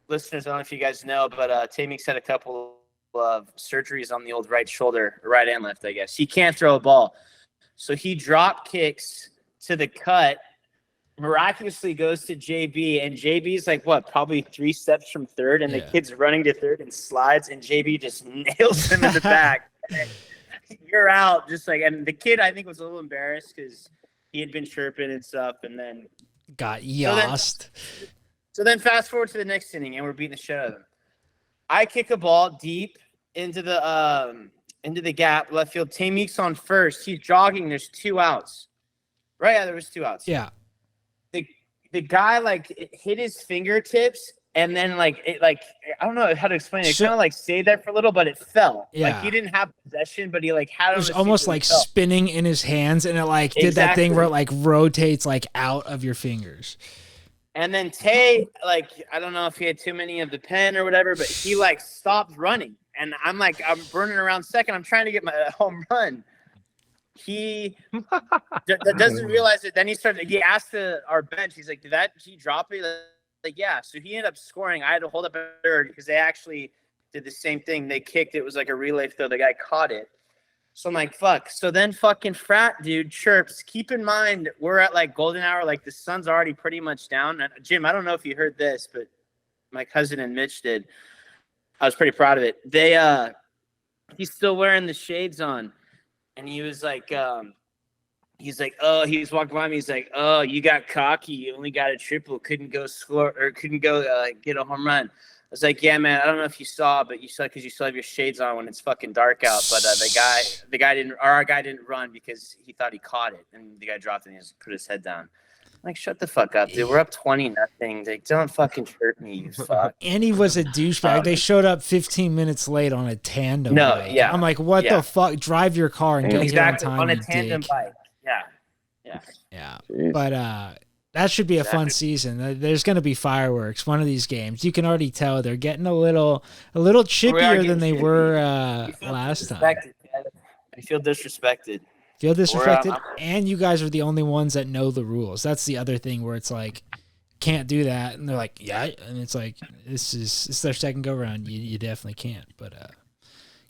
listeners, I don't know if you guys know, but Tameek's had a couple of surgeries on the old right shoulder, right and left, I guess. He can't throw a ball. So he drop kicks to the cut, miraculously goes to JB, and JB's like, probably 3 steps from third, and the kid's running to third and slides, and JB just nails him in the back. You're out. Just like, and the kid, I think, was a little embarrassed because he had been chirping and stuff, and then got yossed. So then fast forward to the next inning, and we're beating the shit out of them. I kick a ball deep into the gap, left field. Tameek's on first. He's jogging. There's 2 outs. Right? Yeah, there was 2 outs. Yeah. The guy like hit his fingertips, and then I don't know how to explain it. It kind of like stayed there for a little, but it fell. Yeah. Like he didn't have possession, but he like had it. It was almost like spinning in his hands, and it like did that thing where it like rotates like out of your fingers. And then Tay, like, I don't know if he had too many of the pen or whatever, but he like stopped running, and I'm burning around second. I'm trying to get my home run. He doesn't realize it. Then he asked our bench, he's like, did he drop it? Like, yeah. So he ended up scoring. I had to hold up a third because they actually did the same thing. They kicked it. It was like a relay throw. The guy caught it. So I'm like, fuck. So then fucking frat dude chirps. Keep in mind, we're at like golden hour. Like the sun's already pretty much down. And Jim, I don't know if you heard this, but my cousin and Mitch did. I was pretty proud of it. He's still wearing the shades on. And he was like, he was walking by me. He's like, oh, you got cocky. You only got a triple. Couldn't go score or couldn't go get a home run. I was like, yeah, man. I don't know if you saw, but you saw because you still have your shades on when it's fucking dark out. But our guy didn't run because he thought he caught it, and the guy dropped it and he just put his head down. I'm like, shut the fuck up, dude. We're up 20-0. Like, don't fucking chirp me, you fuck. And he was a douchebag. They showed up 15 minutes late on a tandem bike. Yeah. I'm like, what the fuck? Drive your car and get here on time. On a tandem bike. Yeah. But that should be a fun season. There's going to be fireworks one of these games. You can already tell they're getting a little chippier than they were last time. I feel disrespected. And you guys are the only ones that know the rules. That's the other thing where it's like, can't do that, and they're like, yeah, and it's like, it's their second go round. You definitely can't. But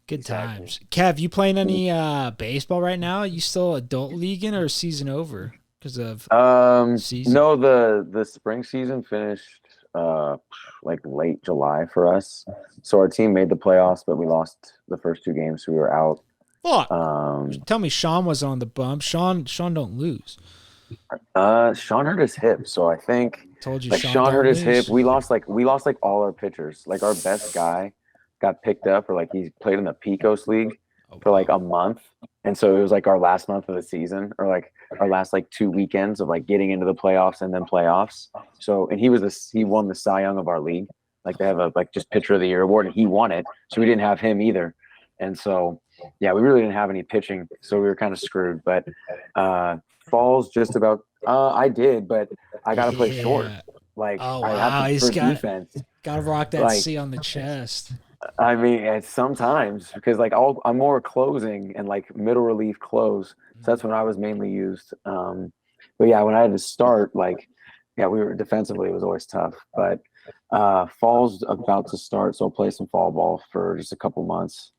good times. Kev, you playing any baseball right now? Are you still adult leaguing or season over because of season? No, the spring season finished like late July for us. So our team made the playoffs, but we lost the first 2 games, so we were out. Fuck. Tell me Sean was on the bump. Sean don't lose. Sean hurt his hip, so I think told you like Sean hurt his hip. We lost like all our pitchers. Like our best guy got picked up, or like he played in the Pecos League for like a month, and so it was like our last month of the season, or like our last like 2 weekends of like getting into the playoffs and then playoffs. So and he won the Cy Young of our league. Like they have a like just pitcher of the year award, and he won it. So we didn't have him either, and so. Yeah, we really didn't have any pitching, so we were kind of screwed. But fall's just about. I did, but I got to play short. Like, I have to for defense. Got to rock that C on the chest. I mean, it's sometimes because like I'm more closing and like middle relief close. So that's when I was mainly used. But yeah, when I had to start, like, we were defensively. It was always tough. But fall's about to start, so I'll play some fall ball for just a couple months.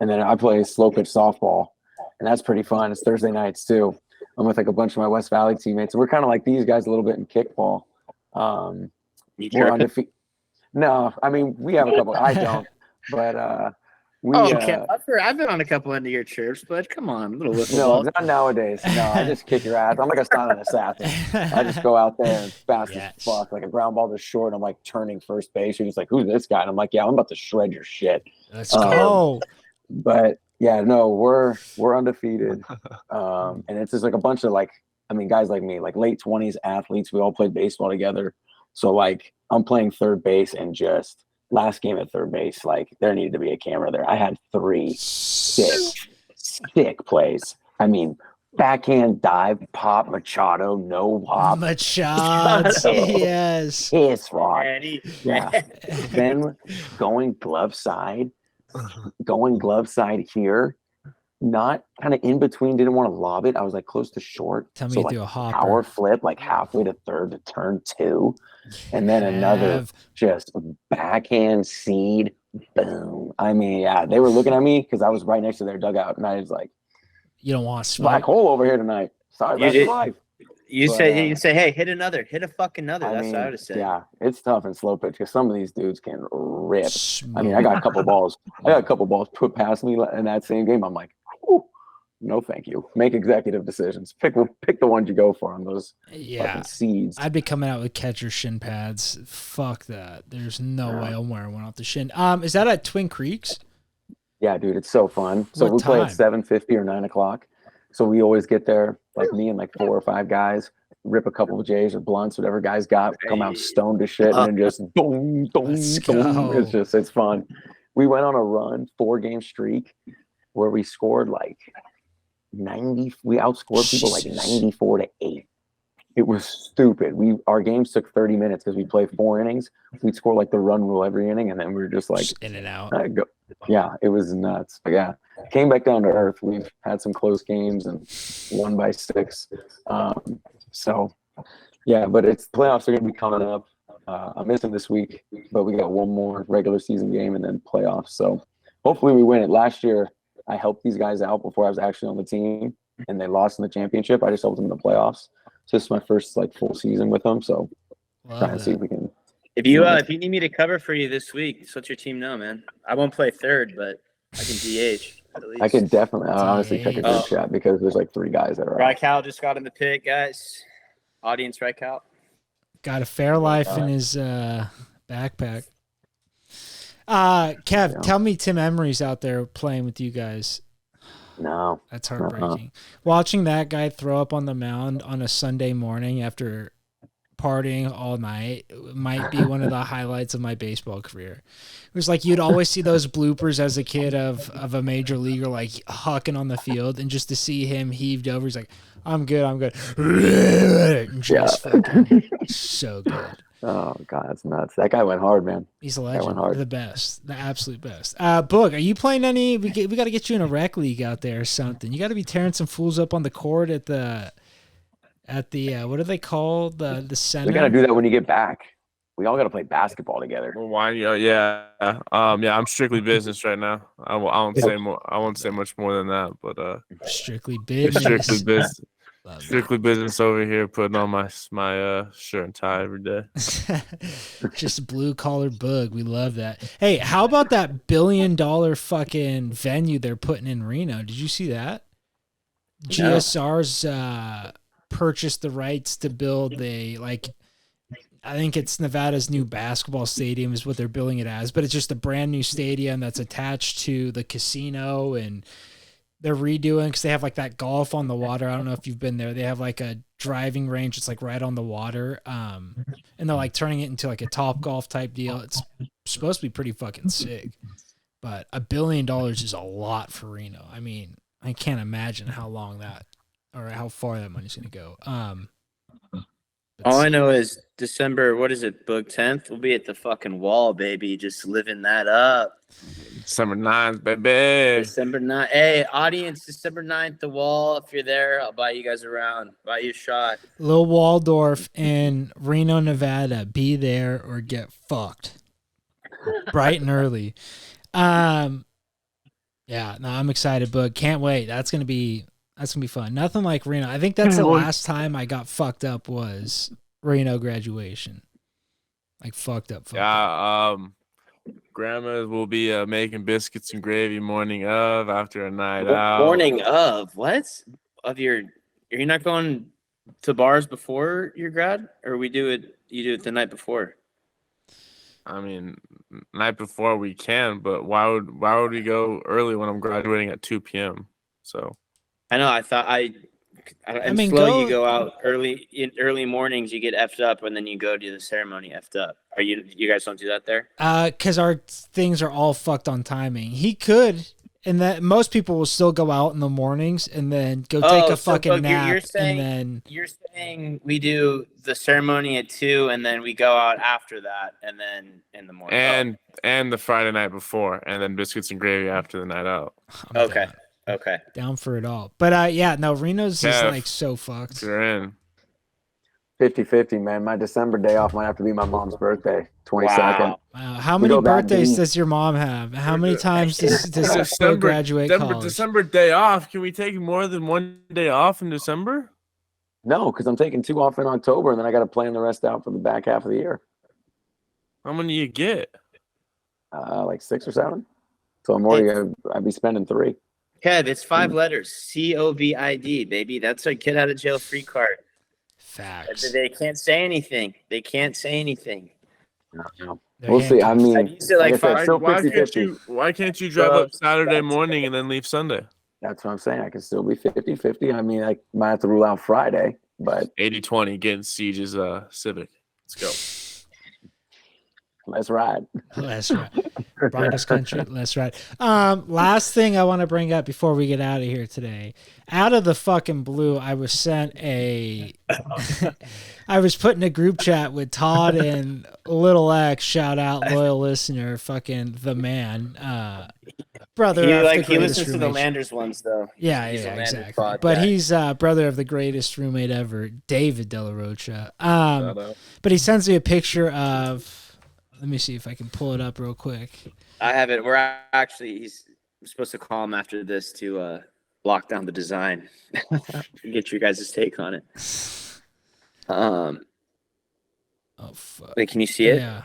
And then I play slow pitch softball, and that's pretty fun. It's Thursday nights too. I'm with like a bunch of my West Valley teammates. And we're kind of like these guys a little bit in kickball. We're undefeated. No, I mean we have a couple. I don't, but I've been on a couple end of your chirps, but come on, a little wiffle ball. No, not nowadays. No, I just kick your ass. I'm like a son of assassin. I just go out there and fast as fuck. Like a ground ball to short. I'm like turning first base. You're just like, who's this guy? And I'm like, yeah, I'm about to shred your shit. Let's go. But yeah, no, we're undefeated, and it's just like a bunch of like I mean, guys like me, like late 20s athletes, we all played baseball together. So like I'm playing third base and just last game at third base, like there needed to be a camera there. I had 3 sick plays. I mean, backhand dive, pop, Machado, no hop. Machado, yes. Piss rock. Yeah. Then going glove side here, not kind of in between, didn't want to lob it. I was like close to short. Tell me so you like do a hopper. power flip, like halfway to third to turn 2. And then another just backhand seed. Boom. I mean, yeah, they were looking at me because I was right next to their dugout. And I was like, you don't want to black hole over here tonight. Sorry, that's life. You say, hey, hit a fucking another. That's what I would have said. Yeah, it's tough in slow pitch because some of these dudes can rip. I mean, I got a couple balls put past me in that same game. I'm like, no, thank you. Make executive decisions. Pick the ones you go for on those fucking seeds. I'd be coming out with catcher shin pads. Fuck that. There's no way I'm wearing one off the shin. Is that at Twin Creeks? Yeah, dude, it's so fun. So we play at 7:50 or 9 o'clock. So we always get there, like me and like 4 or 5 guys, rip a couple of J's or blunts, whatever guys got, come out stoned to shit, and then just boom, boom, boom. It's fun. We went on a run, 4-game streak, where we scored like 90. We outscored people like 94-8. It was stupid. Our games took 30 minutes because we played 4 innings. We'd score like the run rule every inning, and then we were just like in and out. Yeah, it was nuts. But yeah, came back down to earth. We've had some close games and won by 6. So yeah, but it's playoffs are gonna be coming up. I'm missing this week, but we got one more regular season game and then playoffs. So hopefully we win it. Last year I helped these guys out before I was actually on the team, and they lost in the championship. I just helped them in the playoffs. So this is my first like full season with them. So trying to see if we can. If you need me to cover for you this week, just let your team know, man. I won't play third, but I can DH at least. I could definitely honestly take a good shot because there's like 3 guys that are out. Rycal just got in the pit, guys. Audience, Rycal. Got a Fairlife in his backpack. Kev, tell me Tim Emery's out there playing with you guys. No. That's heartbreaking. Watching that guy throw up on the mound on a Sunday morning after partying all night might be one of the highlights of my baseball career. It was like you'd always see those bloopers as a kid of a major leaguer like hucking on the field, and just to see him heaved over, he's like, I'm good. Just fucking so good. Oh God, that's nuts. That guy went hard, man. He's a legend. The best, the absolute best. Boog, are you playing any? We got to get you in a rec league out there or something. You got to be tearing some fools up on the court at the what do they call the center? We got to do that when you get back. We all got to play basketball together. Well, why? Yeah. I'm strictly business right now. I won't say more. I won't say much more than that. But strictly business. Strictly business. Strictly business over here, putting on my shirt and tie every day. Just blue collar Boog. We love that. Hey, how about that $1 billion fucking venue they're putting in Reno? Did you see that? No. GSR's purchased the rights to build I think it's Nevada's new basketball stadium is what they're billing it as, but it's just a brand new stadium that's attached to the casino, and they're redoing because they have like that golf on the water. I don't know if you've been there. They have like a driving range. It's like right on the water. And they're like turning it into like a top golf type deal. It's supposed to be pretty fucking sick, but $1 billion is a lot for Reno. I mean, I can't imagine how long that or how far that money's going to go. All I know is December, what is it, Boog 10th? We'll be at the fucking wall, baby, just living that up. December 9th, baby. December 9th. Hey, audience, December 9th, the wall. If you're there, I'll buy you guys around. Buy you a shot. Lil Waldorf in Reno, Nevada. Be there or get fucked. Bright and early. Yeah, no, I'm excited, Boog. Can't wait. That's gonna be fun. Nothing like Reno. I think that's the last time I got fucked up was Reno graduation. Like fucked up. Grandmas will be making biscuits and gravy morning of after a night out. Morning of what? You're not going to bars before your grad, or you do it the night before? I mean, night before we can, but why would we go early when I'm graduating at 2 p.m.? So I know. I thought And slow, you go out early mornings. You get effed up, and then you go to the ceremony effed up. Are you guys don't do that there? Because our things are all fucked on timing. He could, and that most people will still go out in the mornings and then go take a fucking nap. You're saying we do the ceremony at 2, and then we go out after that, and then in the morning. And the Friday night before, and then biscuits and gravy after the night out. Okay. Okay. Down for it all. But Reno's is like so fucked. You're in. 50-50, man. My December day off might have to be my mom's birthday, 22nd. Wow. How many birthdays does your mom have? How many times does Bo graduate college? December day off. Can we take more than one day off in December? No, because I'm taking 2 off in October, and then I got to plan the rest out for the back half of the year. How many do you get? Like 6 or 7. So I'd be spending 3. Kev, it's 5 letters. COVID, baby. That's a get out of jail free card. Facts. They can't say anything. No. We'll see. I mean, I've used it like why can't you drive up Saturday morning and then leave Sunday? That's what I'm saying. I can still be 50-50. I mean, I might have to rule out Friday, but 80-20 getting Siege's Civic. Let's go. Let's ride. Let's ride. Broncos country. Let's ride. Last thing I want to bring up before we get out of here today. Out of the fucking blue, I was sent I was put in a group chat with Todd and Little X, shout out, loyal listener, fucking the man. Brother, he listens to the Landers ones though. Yeah, exactly. But he's brother of the greatest roommate ever, David De La Rocha. But he sends me a picture of. Let me see if I can pull it up real quick. I have it. He's supposed to call him after this to lock down the design. Get your guys' take on it. Oh fuck. Wait, can you see it? Yeah.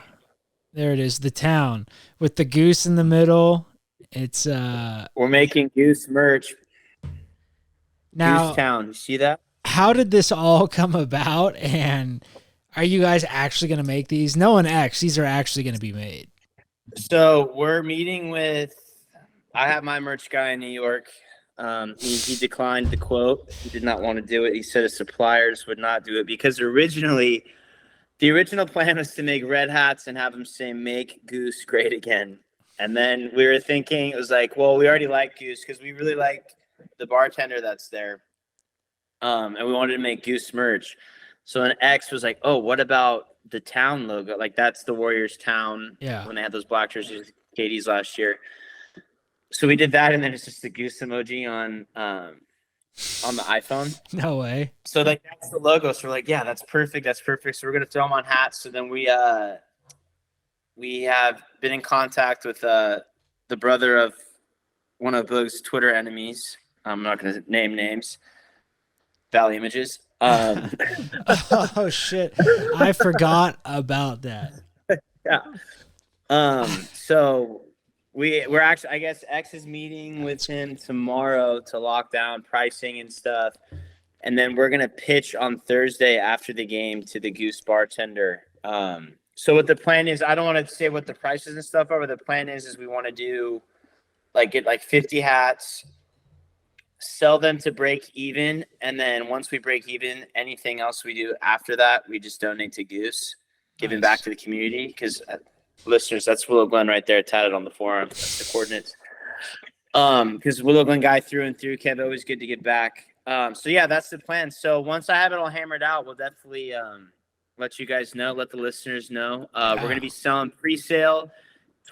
There it is. The town with the goose in the middle. It's we're making Goose merch. Now Goosetown. You see that? How did this all come about, and are you guys actually going to make these? No one X. These are actually going to be made. So we're meeting with. I have my merch guy in New York. He declined the quote. He did not want to do it. He said his suppliers would not do it because the original plan was to make red hats and have them say "Make Goose Great Again." And then we were thinking, it was like, well, we already like Goose because we really like the bartender that's there. And we wanted to make Goose merch. So an X was like, oh, what about the town logo? Like that's the Warriors town. Yeah. When they had those black jerseys, Katie's last year. So we did that, and then it's just the goose emoji on the iPhone. No way. So like that's the logo. So we're like, yeah, that's perfect. That's perfect. So we're gonna throw them on hats. So then we have been in contact with the brother of one of Boog's Twitter enemies. I'm not gonna name names. Valley Images. Oh shit! I forgot about that. Yeah. So we're actually, I guess X is meeting with him tomorrow to lock down pricing and stuff, and then we're gonna pitch on Thursday after the game to the Goose bartender. So what the plan is, I don't want to say what the prices and stuff are, but the plan is we want to do get 50 hats. Sell them to break even, and then once we break even, anything else we do after that, we just donate to Goose, giving back to the community. Because listeners, that's Willow Glen right there, tatted on the forearm. That's the coordinates. Because Willow Glen guy through and through, Kev, always good to get back. So yeah, that's the plan. So once I have it all hammered out, we'll definitely let you guys know, let the listeners know. We're gonna be selling pre-sale.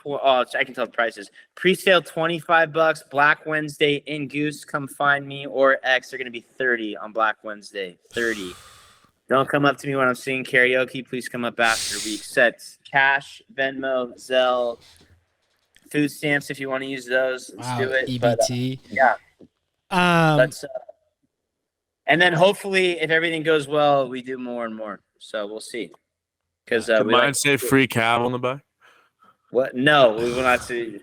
I can tell the prices. Pre-sale $25. Black Wednesday in Goose. Come find me or X. They're gonna be $30 on Black Wednesday. $30. Don't come up to me when I'm singing karaoke. Please come up after. We accept cash, Venmo, Zelle, food stamps if you want to use those. Let's do it. EBT. But, let's. And then hopefully, if everything goes well, we do more and more. So we'll see. Because mine say free cab on the back. What? No, we will not see.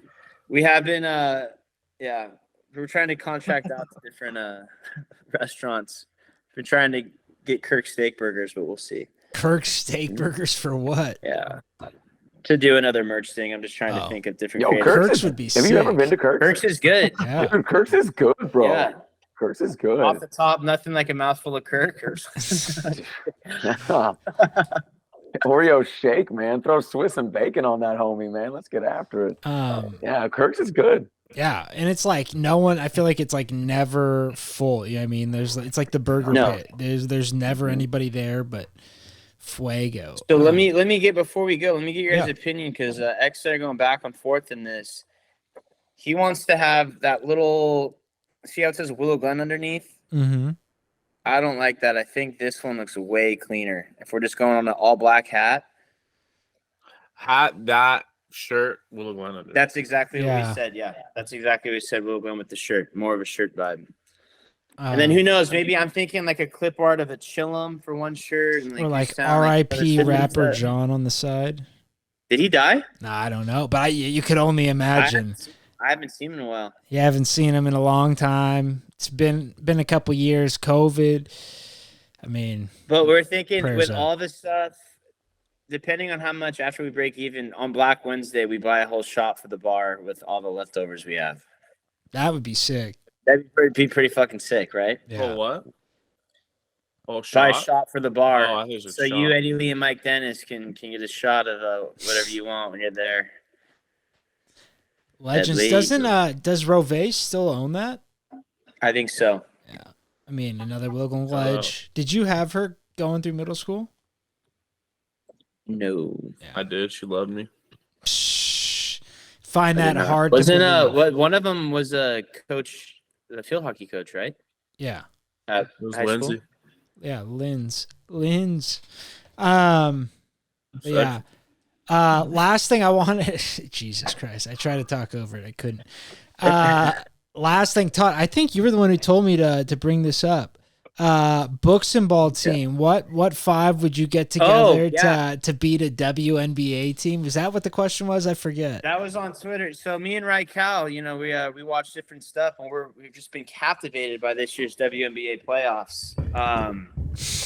We have been, we're trying to contract out to different restaurants. We're trying to get Kirk Steak Burgers, but we'll see. Kirk Steak Burgers for what? Yeah. To do another merch thing. I'm just trying to think of different. Kirk's would be sick. Have you ever been to Kirk's? Kirk's is good. Yeah. Dude, Kirk's is good, bro. Yeah. Kirk's is good. Off the top, nothing like a mouthful of Kirk. Oreo shake, man. Throw Swiss and bacon on that homie, man. Let's get after it. Yeah, Kirk's is good. Yeah, and it's like no one. I feel like it's like never full. You know what I mean? It's like the burger pit. There's never anybody there but Fuego. So let me get before we go. Let me get your guys' opinion because X are going back and forth in this. He wants to have that little. See how it says Willow Glen underneath? Mm-hmm. I don't like that. I think this one looks way cleaner. If we're just going on an all black hat. That shirt, Willow Glen under. That's exactly what we said. Yeah, that's exactly what we said. Willow Glen with the shirt, more of a shirt vibe. And then who knows? Maybe I'm thinking like a clip art of a Chillum for one shirt, and or like R.I.P. rapper John on the side. Did he die? Nah, I don't know, but you could only imagine. I haven't seen him in a while. You haven't seen him in a long time. It's been a couple years. COVID. I mean, but we're thinking with all this stuff, depending on how much after we break even on Black Wednesday, we buy a whole shop for the bar with all the leftovers we have. That would be sick. That'd be pretty fucking sick, right? Yeah. Oh, what? Oh, buy a shot for the bar. Oh, I think so you, Eddie Lee, and Mike Dennis can get a shot of whatever you want when you're there. Legends. Does Rove still own that? I think so. Yeah. I mean, another Logan Ledge. Did you have her going through middle school? No. Yeah. I did. She loved me. Find that hard to believe. Wasn't one of them was a coach, the field hockey coach, right? Yeah. It was Lindsay. Yeah, Linz. Yeah. Last thing I wanted, Jesus Christ, I tried to talk over it. I couldn't. Last thing, Todd, I think you were the one who told me to bring this up. Books and ball team. Yeah. What five would you get together to beat a WNBA team? Was that what the question was? I forget. That was on Twitter. So me and Raikal, we watch different stuff, and we've just been captivated by this year's WNBA playoffs.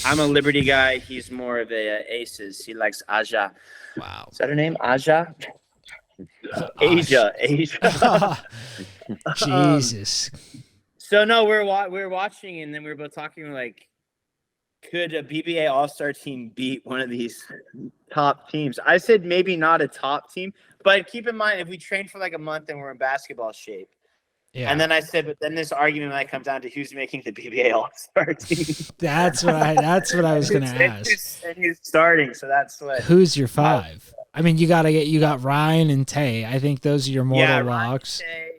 I'm a Liberty guy. He's more of a Aces. He likes Aja. Wow. Is that her name? Aja? Asia. Jesus. So no, we're watching, and then we were both talking like, could a BBA All-Star team beat one of these top teams? I said maybe not a top team, but keep in mind if we train for like a month and we're in basketball shape. Yeah. And then I said, but then this argument might come down to who's making the BBA All-Star team. That's what I was going to ask. And who's starting? So that's what. Who's your five? I mean, you got Ryan and Tay. I think those are your mortal locks. Tay,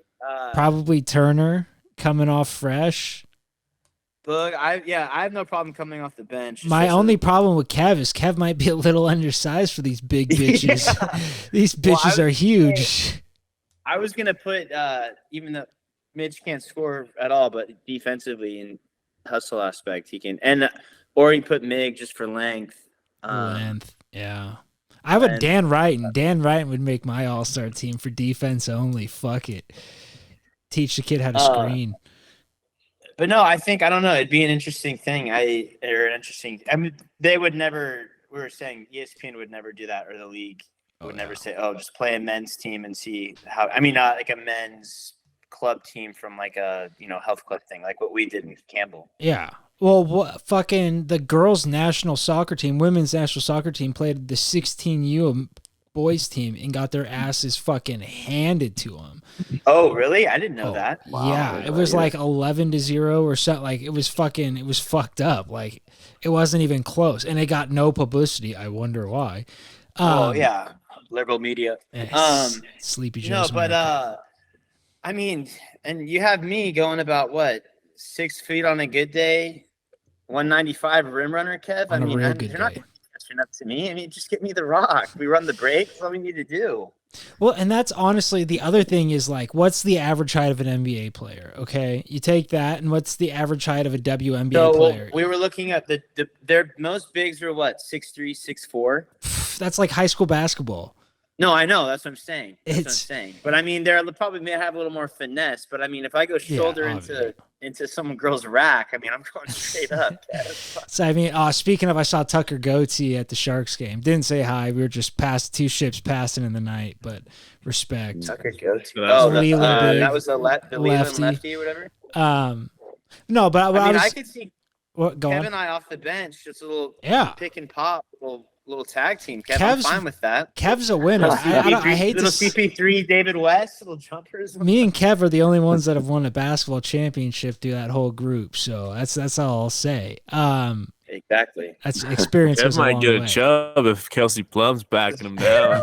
probably Turner coming off fresh. Boog, I have no problem coming off the bench. My only problem with Kev is Kev might be a little undersized for these big bitches. Yeah. These bitches are huge. I was gonna put even though Mitch can't score at all, but defensively and hustle aspect he can, or he put Mig just for length. Yeah. I would Dan Wrighton. Dan Wrighton would make my all-star team for defense only. Fuck it. Teach the kid how to screen. But no, I don't know. It'd be an interesting thing. I mean, they would never. We were saying ESPN would never do that, or the league would never say, "Oh, just play a men's team and see how." I mean, not like a men's club team from like a health club thing, like what we did in Campbell. Yeah. Well, fucking the girls' national soccer team, women's national soccer team played the 16U boys team and got their asses fucking handed to them. Oh, really? I didn't know that. Wow. Yeah, it was like 11-0 or something. Like it was fucked up. Like it wasn't even close, and it got no publicity. I wonder why. Liberal media. Sleepy Joe. No, but I mean, and you have me going about what 6 feet on a good day. 195 rim runner, Kev. I mean, they're not catching up to me. I mean, just get me the rock. We run the break. That's all we need to do. Well, and that's honestly the other thing is like, what's the average height of an NBA player? Okay, you take that, and what's the average height of a WNBA player? We were looking at their most bigs were what 6'3", 6'4". That's like high school basketball. No, I know. That's what I'm saying. But I mean, they're probably may have a little more finesse. But I mean, if I go shoulder into some girl's rack, I mean, I'm going straight up. So I mean, speaking of, I saw Tucker Goetze at the Sharks game. Didn't say hi. We were just two ships passing in the night, but respect. Tucker Goetze. That was the Leland lefty or whatever. No, but I mean, was, I could see what, go Kevin on. and I off the bench, just a little pick and pop, little tag team. I'm fine with that. Kev's a winner. I hate little to CP3, David West, little jumpers. Me and Kev are the only ones that have won a basketball championship through that whole group, so that's all I'll say. Exactly. That's experience. Kev might get a chub if Kelsey Plum's backing him down.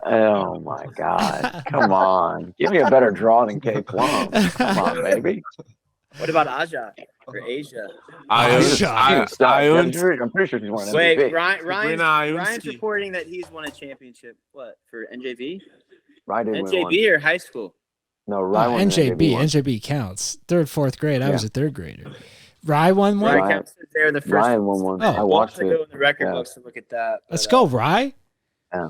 Oh my God! Come on, give me a better draw than K Plum. Come on, baby. What about Aja or Asia? I'm pretty sure she's won an MVP. Wait, Ryan's reporting that he's won a championship. What, for NJV? Ryan did win one. NJB or high school? No, Ryan won NJB. one. NJB counts. Third, fourth grade. I was a third grader. Ryan won one. Ryan there the first. Ryan won one. I watched it. Go in the record books to look at that. Let's go, Ryan. Yeah.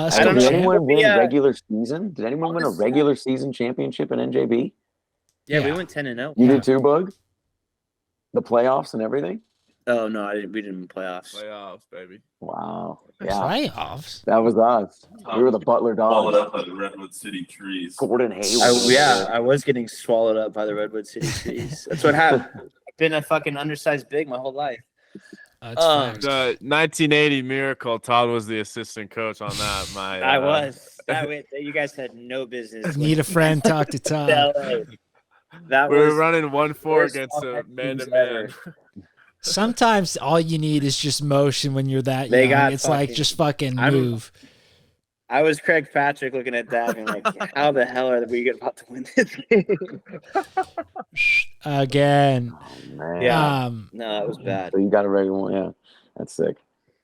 Did anyone win regular season? Did anyone win a regular season championship in NJB? Yeah, we went 10-0. You did too, Boog? The playoffs and everything? Oh no, we didn't playoffs. Playoffs, baby. Wow. Yeah. Playoffs. That was us. We were the Butler Dogs. Swallowed up by the Redwood City trees. Gordon Hayward. I was getting swallowed up by the Redwood City trees. That's what happened. I've been a fucking undersized big my whole life. The 1980 Miracle, Todd was the assistant coach on that. I was. You guys had no business. Need a friend, talk to Todd. We were running 1-4 against a man-to-man. Sometimes all you need is just motion when you're that young. It's like just fucking move. I was Craig Patrick looking at that and like, how the hell are we about to win this game? Again. Oh, man. Yeah. No, it was bad. So you got a regular one, yeah. That's sick.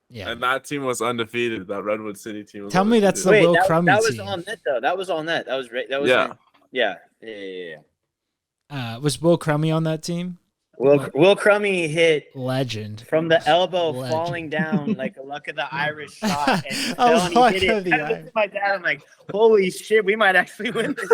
Yeah. And that team was undefeated. That Redwood City team was Tell me that's the Will Crummy team. That was team. on net though. That was on net. That was yeah. Was Will Crummy on that team? Will Crummy hit legend from the elbow, falling down like a luck of the Irish shot, and he hit it. I looked at my dad. I'm like, "Holy shit, we might actually win this!"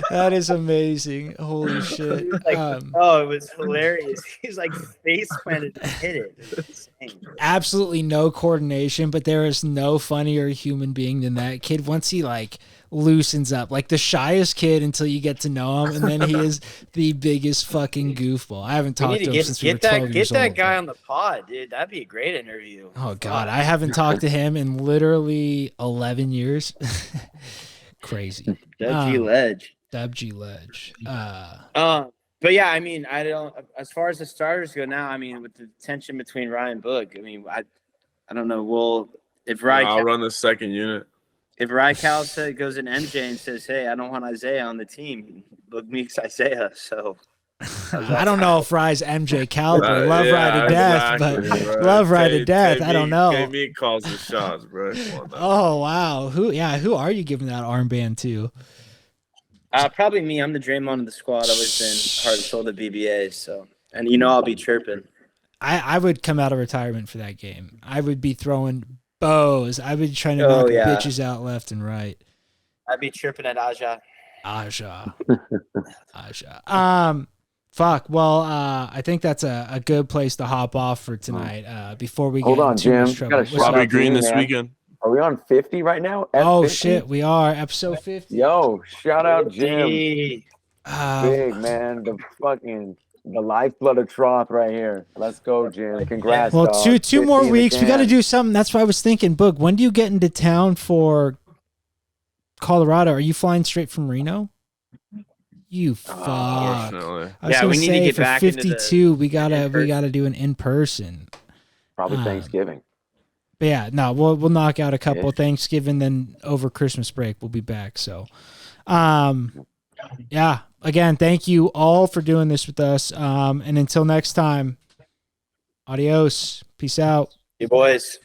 That is amazing. Holy shit! Like, it was hilarious. He's like face planted and hit it. It was insane. Absolutely no coordination, but there is no funnier human being than that kid. Once he like loosens up, like the shyest kid until you get to know him, and then he is the biggest fucking goofball. I haven't talked to him since we were 12 years old. Get that guy on the pod, dude. That'd be a great interview. Oh God, I haven't talked to him in literally 11 years. Crazy. Dub G Ledge. But yeah, I mean, I don't. As far as the starters go now, I mean, with the tension between Ryan and Boog, I mean, I don't know. I'll run the second unit. If Cal goes in MJ and says, "Hey, I don't want Isaiah on the team," Boog meets Isaiah. So I don't know if Rye's MJ caliber. Love Rye to death, but love Rye to death. I don't know. K-Me calls the shots, bro. Oh wow, who are you giving that armband to? Probably me. I'm the Draymond of the squad. I was in heart and soul the BBA, so and I'll be chirping. I would come out of retirement for that game. I would be throwing bows. I would be trying to knock bitches out left and right. I'd be chirping at Aja. Fuck. Well, I think that's a good place to hop off for tonight. Before we hold get on, into Jim. trouble. Robbie Green this weekend. Are we on 50 right now? Oh shit, we are episode 50. Yo, shout out Jim. Big man, the lifeblood of Trough right here. Let's go, Jim. Congrats. Well, dog. two more weeks. We got to do something. That's why I was thinking, Boog, when do you get into town for Colorado? Are you flying straight from Reno? You fuck. Unfortunately. I was we need to get for back 52. We gotta do an in person. Probably Thanksgiving. But yeah, no, we'll knock out a couple of Thanksgiving, then over Christmas break we'll be back. So, yeah. Again, thank you all for doing this with us. And until next time, adios. Peace out. You boys.